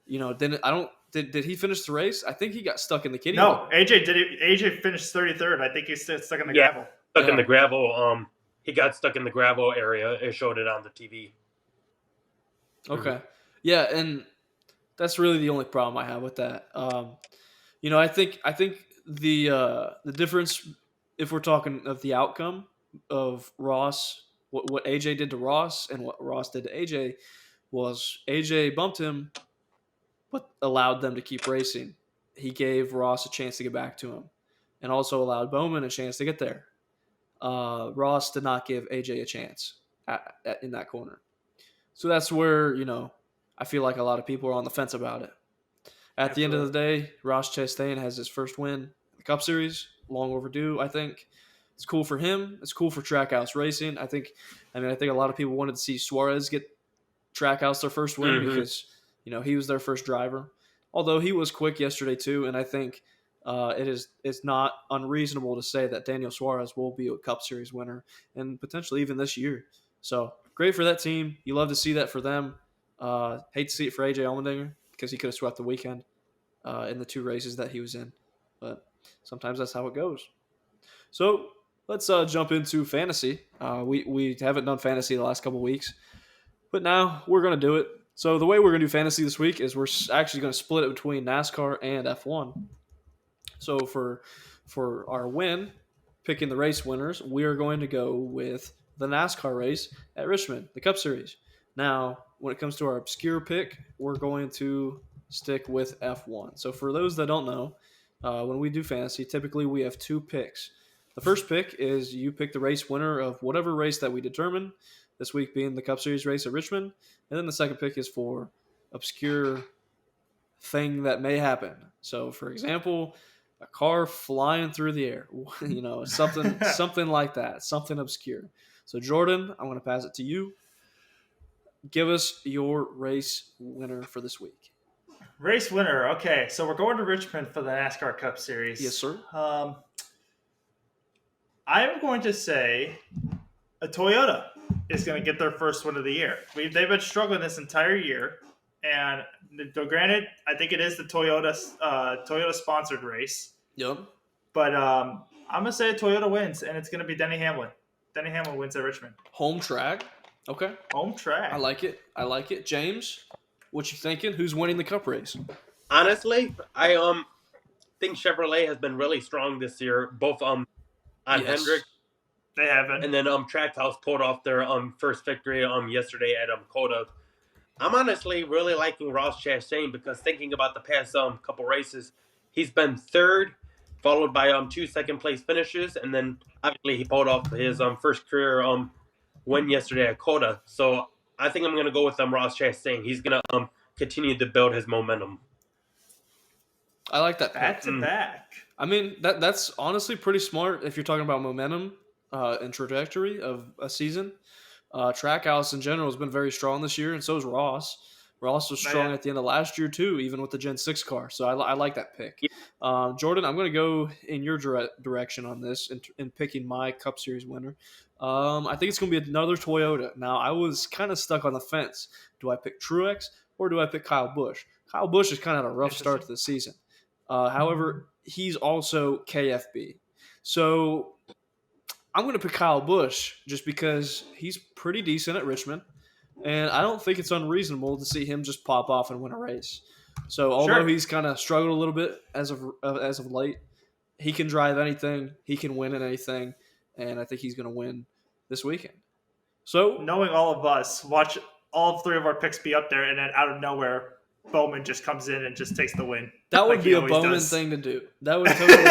did he finish the race? I think he got stuck in the kiddie. No, AJ did it. AJ finished 33rd. I think he's stuck in the gravel. Stuck in the gravel. He got stuck in the gravel area. It showed it on the TV. Okay. Mm-hmm. Yeah, and that's really the only problem I have with that. I think the difference, if we're talking of the outcome of Ross, what AJ did to Ross and what Ross did to AJ, was AJ bumped him, but allowed them to keep racing. He gave Ross a chance to get back to him, and also allowed Bowman a chance to get there. Ross did not give AJ a chance in that corner. So that's where, I feel like a lot of people are on the fence about it. At the end of the day, Ross Chastain has his first win in the Cup Series. Long overdue, I think. It's cool for him. It's cool for Trackhouse Racing. I think a lot of people wanted to see Suarez get Trackhouse their first win because, he was their first driver. Although he was quick yesterday too, and I think it's not unreasonable to say that Daniel Suarez will be a Cup Series winner and potentially even this year. So great for that team. You love to see that for them. Hate to see it for AJ Allmendinger because he could have swept the weekend in the 2 races that he was in. But sometimes that's how it goes. So let's jump into fantasy. We haven't done fantasy the last couple weeks, but now we're going to do it. So the way we're going to do fantasy this week is we're actually going to split it between NASCAR and F1. So for our win, picking the race winners, we are going to go with the NASCAR race at Richmond, the Cup Series. Now, when it comes to our obscure pick, we're going to stick with F1. So for those that don't know, when we do fantasy, typically we have 2 picks. The first pick is you pick the race winner of whatever race that we determine, this week being the Cup Series race at Richmond. And then the second pick is for obscure thing that may happen. So, for example, a car flying through the air, something like that, something obscure. So, Jordan, I'm going to pass it to you. Give us your race winner for this week. Race winner. Okay, so we're going to Richmond for the NASCAR Cup Series. Yes, sir. I'm going to say a Toyota is going to get their first win of the year. They've been struggling this entire year, and granted, I think it is the Toyota sponsored race. Yep. But I'm going to say a Toyota wins, and it's going to be Denny Hamlin. Denny Hamlin wins at Richmond. Home track. Okay. Home track. I like it. James, what you thinking? Who's winning the Cup race? Honestly, I think Chevrolet has been really strong this year, both on Hendrick. They haven't. And then Trackhouse pulled off their first victory yesterday at Coda. I'm honestly really liking Ross Chastain because thinking about the past couple races, he's been third, followed by 2 second-place finishes, and then obviously he pulled off his first career win yesterday at Coda. So I think I'm going to go with Ross Chastain. He's going to continue to build his momentum. I like that. Back to back. I mean, that's honestly pretty smart if you're talking about momentum and trajectory of a season. Trackhouse in general has been very strong this year, and so is Ross. Ross was strong at the end of last year too, even with the Gen 6 car. So I like that pick. Yeah. Jordan, I'm going to go in your direction on this in picking my Cup Series winner. I think it's going to be another Toyota. Now, I was kind of stuck on the fence. Do I pick Truex or do I pick Kyle Busch? Kyle Busch has kind of had a rough start to the season. However, he's also KFB. So I'm going to pick Kyle Busch just because he's pretty decent at Richmond. And I don't think it's unreasonable to see him just pop off and win a race. So although he's kind of struggled a little bit as of late, he can drive anything. He can win in anything. And I think he's going to win this weekend. So knowing all of us, watch all 3 of our picks be up there, and then out of nowhere, Bowman just comes in and just takes the win. That would be a Bowman thing to do. That would totally.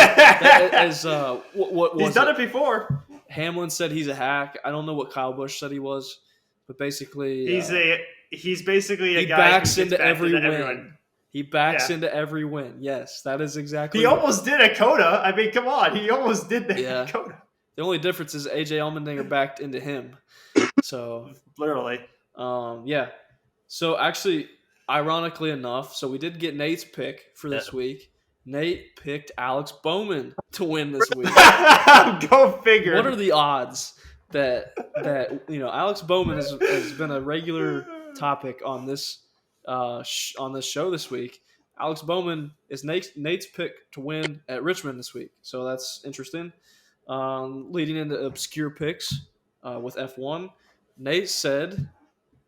What he's done it before. Hamlin said he's a hack. I don't know what Kyle Busch said he was, but basically he's basically a guy backs who into every win. Everyone. He backs into every win. Yes, that is exactly. He almost did a Coda. I mean, come on, he almost did that Coda. The only difference is AJ Allmendinger backed into him. So literally, yeah. So actually, ironically enough, so we did get Nate's pick for this week. Nate picked Alex Bowman to win this week. Go figure. What are the odds that Alex Bowman has been a regular topic on this show this week? Alex Bowman is Nate's pick to win at Richmond this week, so that's interesting. Leading into obscure picks with F1, Nate said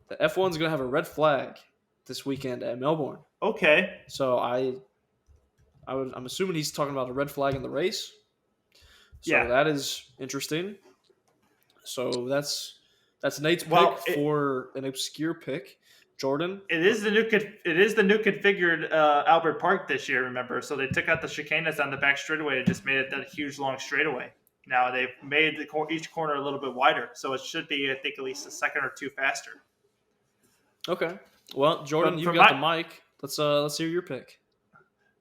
that F1 is going to have a red flag this weekend at Melbourne. Okay. So I'm assuming he's talking about a red flag in the race. So that is interesting. So that's Nate's pick for an obscure pick. Jordan, it is the new configured Albert Park this year. Remember, so they took out the chicanes on the back straightaway and just made it that huge long straightaway. Now they've made each corner a little bit wider, so it should be, I think, at least a second or two faster. Okay. Well, Jordan, you've got the mic. Let's hear your pick.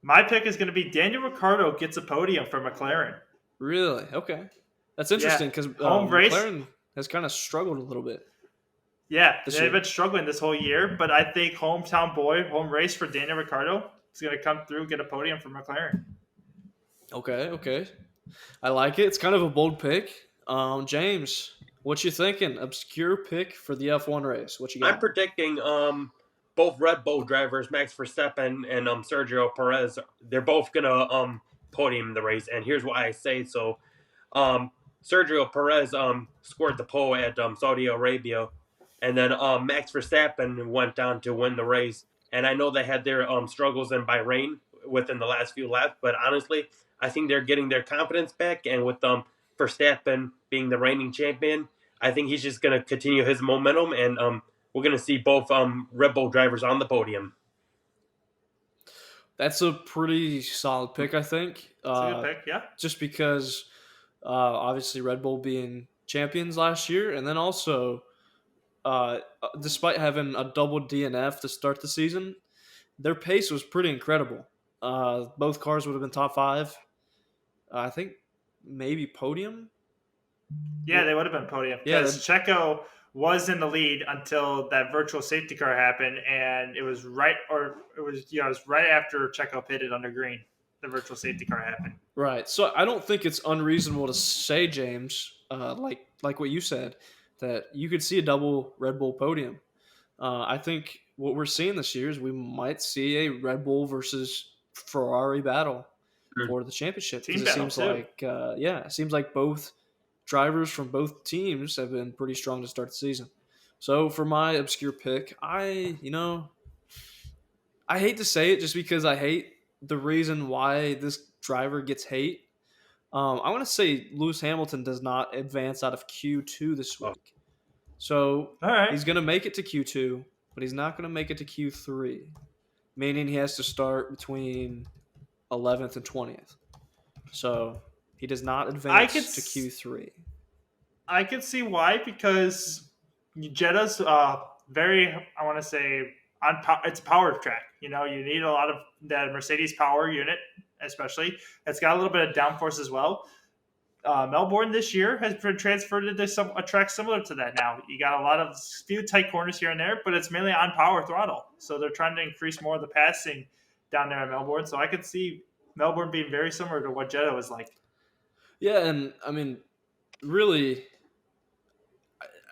My pick is going to be Daniel Ricciardo gets a podium for McLaren. Really? Okay. That's interesting because McLaren has kind of struggled a little bit. Yeah, they've been struggling this whole year, but I think hometown boy, home race for Daniel Ricciardo is going to come through, get a podium for McLaren. Okay, okay. I like it. It's kind of a bold pick. James, what you thinking? Obscure pick for the F1 race. What you I'm got? predicting both Red Bull drivers, Max Verstappen and Sergio Perez, they're both gonna podium the race, and here's why I say so. Um, Sergio Perez scored the pole at Saudi Arabia, and then Max Verstappen went down to win the race. And I know they had their struggles in Bahrain within the last few laps, but honestly, I think they're getting their confidence back. And with Verstappen being the reigning champion, I think he's just going to continue his momentum, and we're going to see both Red Bull drivers on the podium. That's a pretty solid pick, I think. It's a good pick, yeah. Just because, obviously, Red Bull being champions last year, and then also, despite having a double DNF to start the season, their pace was pretty incredible. Both cars would have been top five. I think maybe podium. Yeah, they would have been podium Yeah, because Checo was in the lead until that virtual safety car happened, and it was right after Checo pitted under green. The virtual safety car happened. right. So I don't think it's unreasonable to say, James, like what you said, that you could see a double Red Bull podium. I think what we're seeing this year is we might see a Red Bull versus Ferrari battle for the championship, because Team it battle, seems too. like it seems like both drivers from both teams have been pretty strong to start the season. So for my obscure pick, I hate to say it just because I hate the reason why this driver gets hate. I want to say Lewis Hamilton does not advance out of Q2 this week. So All right. he's going to make it to Q2, but he's not going to make it to Q3, meaning he has to start between 11th and 20th. So he does not advance to Q3. I could see why, because Jeddah's very, I want to say, it's a power track. You know, you need a lot of that Mercedes power unit, especially. It's got a little bit of downforce as well. Melbourne this year has been transferred into a track similar to that now. You got a lot of few tight corners here and there, but it's mainly on power throttle. So they're trying to increase more of the passing down there in Melbourne. So I could see Melbourne being very similar to what Jeddah was like. Yeah, and I mean, really,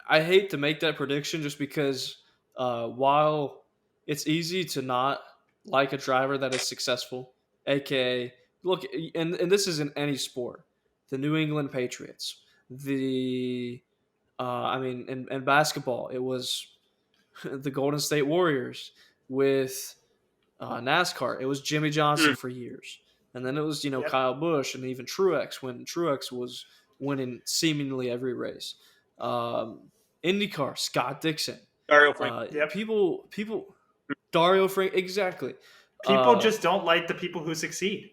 I hate to make that prediction just because while it's easy to not like a driver that is successful, aka look, and this is in any sport, the New England Patriots, the in basketball, it was the Golden State Warriors. With NASCAR, it was Jimmy Johnson for years, and then it was Yep. Kyle Busch and even Truex when Truex was winning seemingly every race. IndyCar, Scott Dixon. Dario Frank. Yep. People, Dario Frank, exactly. People just don't like the people who succeed.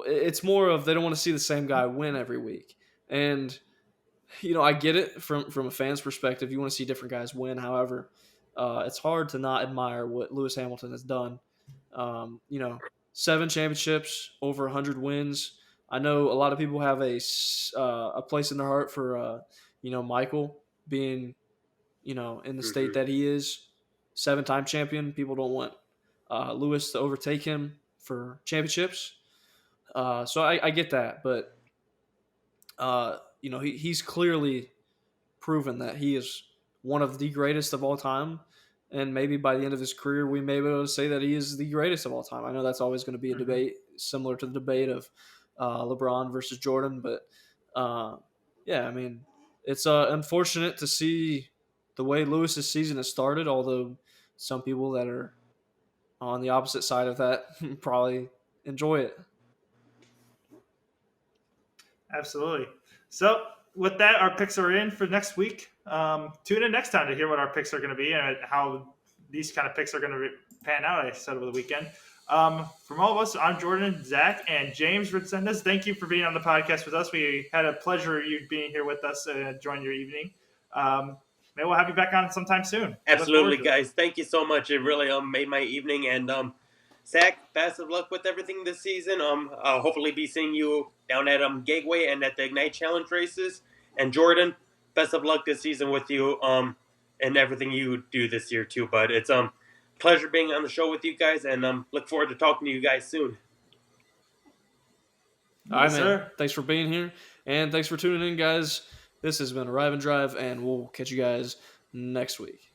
It's more of they don't want to see the same guy win every week, and I get it from a fan's perspective. You want to see different guys win. However, it's hard to not admire what Lewis Hamilton has done. 7 championships, over 100 wins. I know a lot of people have a place in their heart for Michael being in the state that he is, 7-time champion. People don't want Lewis to overtake him for championships. So I get that, but he's clearly proven that he is one of the greatest of all time. And maybe by the end of his career, we may be able to say that he is the greatest of all time. I know that's always going to be a debate, similar to the debate of LeBron versus Jordan. But it's unfortunate to see the way Lewis's season has started, although some people that are on the opposite side of that probably enjoy it. Absolutely. So with that, our picks are in for next week. Tune in next time to hear what our picks are going to be and how these kind of picks are going to pan out, I said, over the weekend. From all of us, I'm Jordan, Zach, and James Recendez. Thank you for being on the podcast with us. We had a pleasure you being here with us and enjoying your evening. Maybe we'll have you back on sometime soon. Absolutely, guys. Thank you so much. It really made my evening. And Zach, best of luck with everything this season. I'll hopefully be seeing you down at Gateway and at the Ignite Challenge races. And Jordan, best of luck this season with you and everything you do this year too. But it's pleasure being on the show with you guys, and look forward to talking to you guys soon. All right, Yes, man. sir. Thanks for being here, and thanks for tuning in, guys. This has been Arrive and Drive, and we'll catch you guys next week.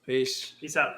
Peace. Peace out.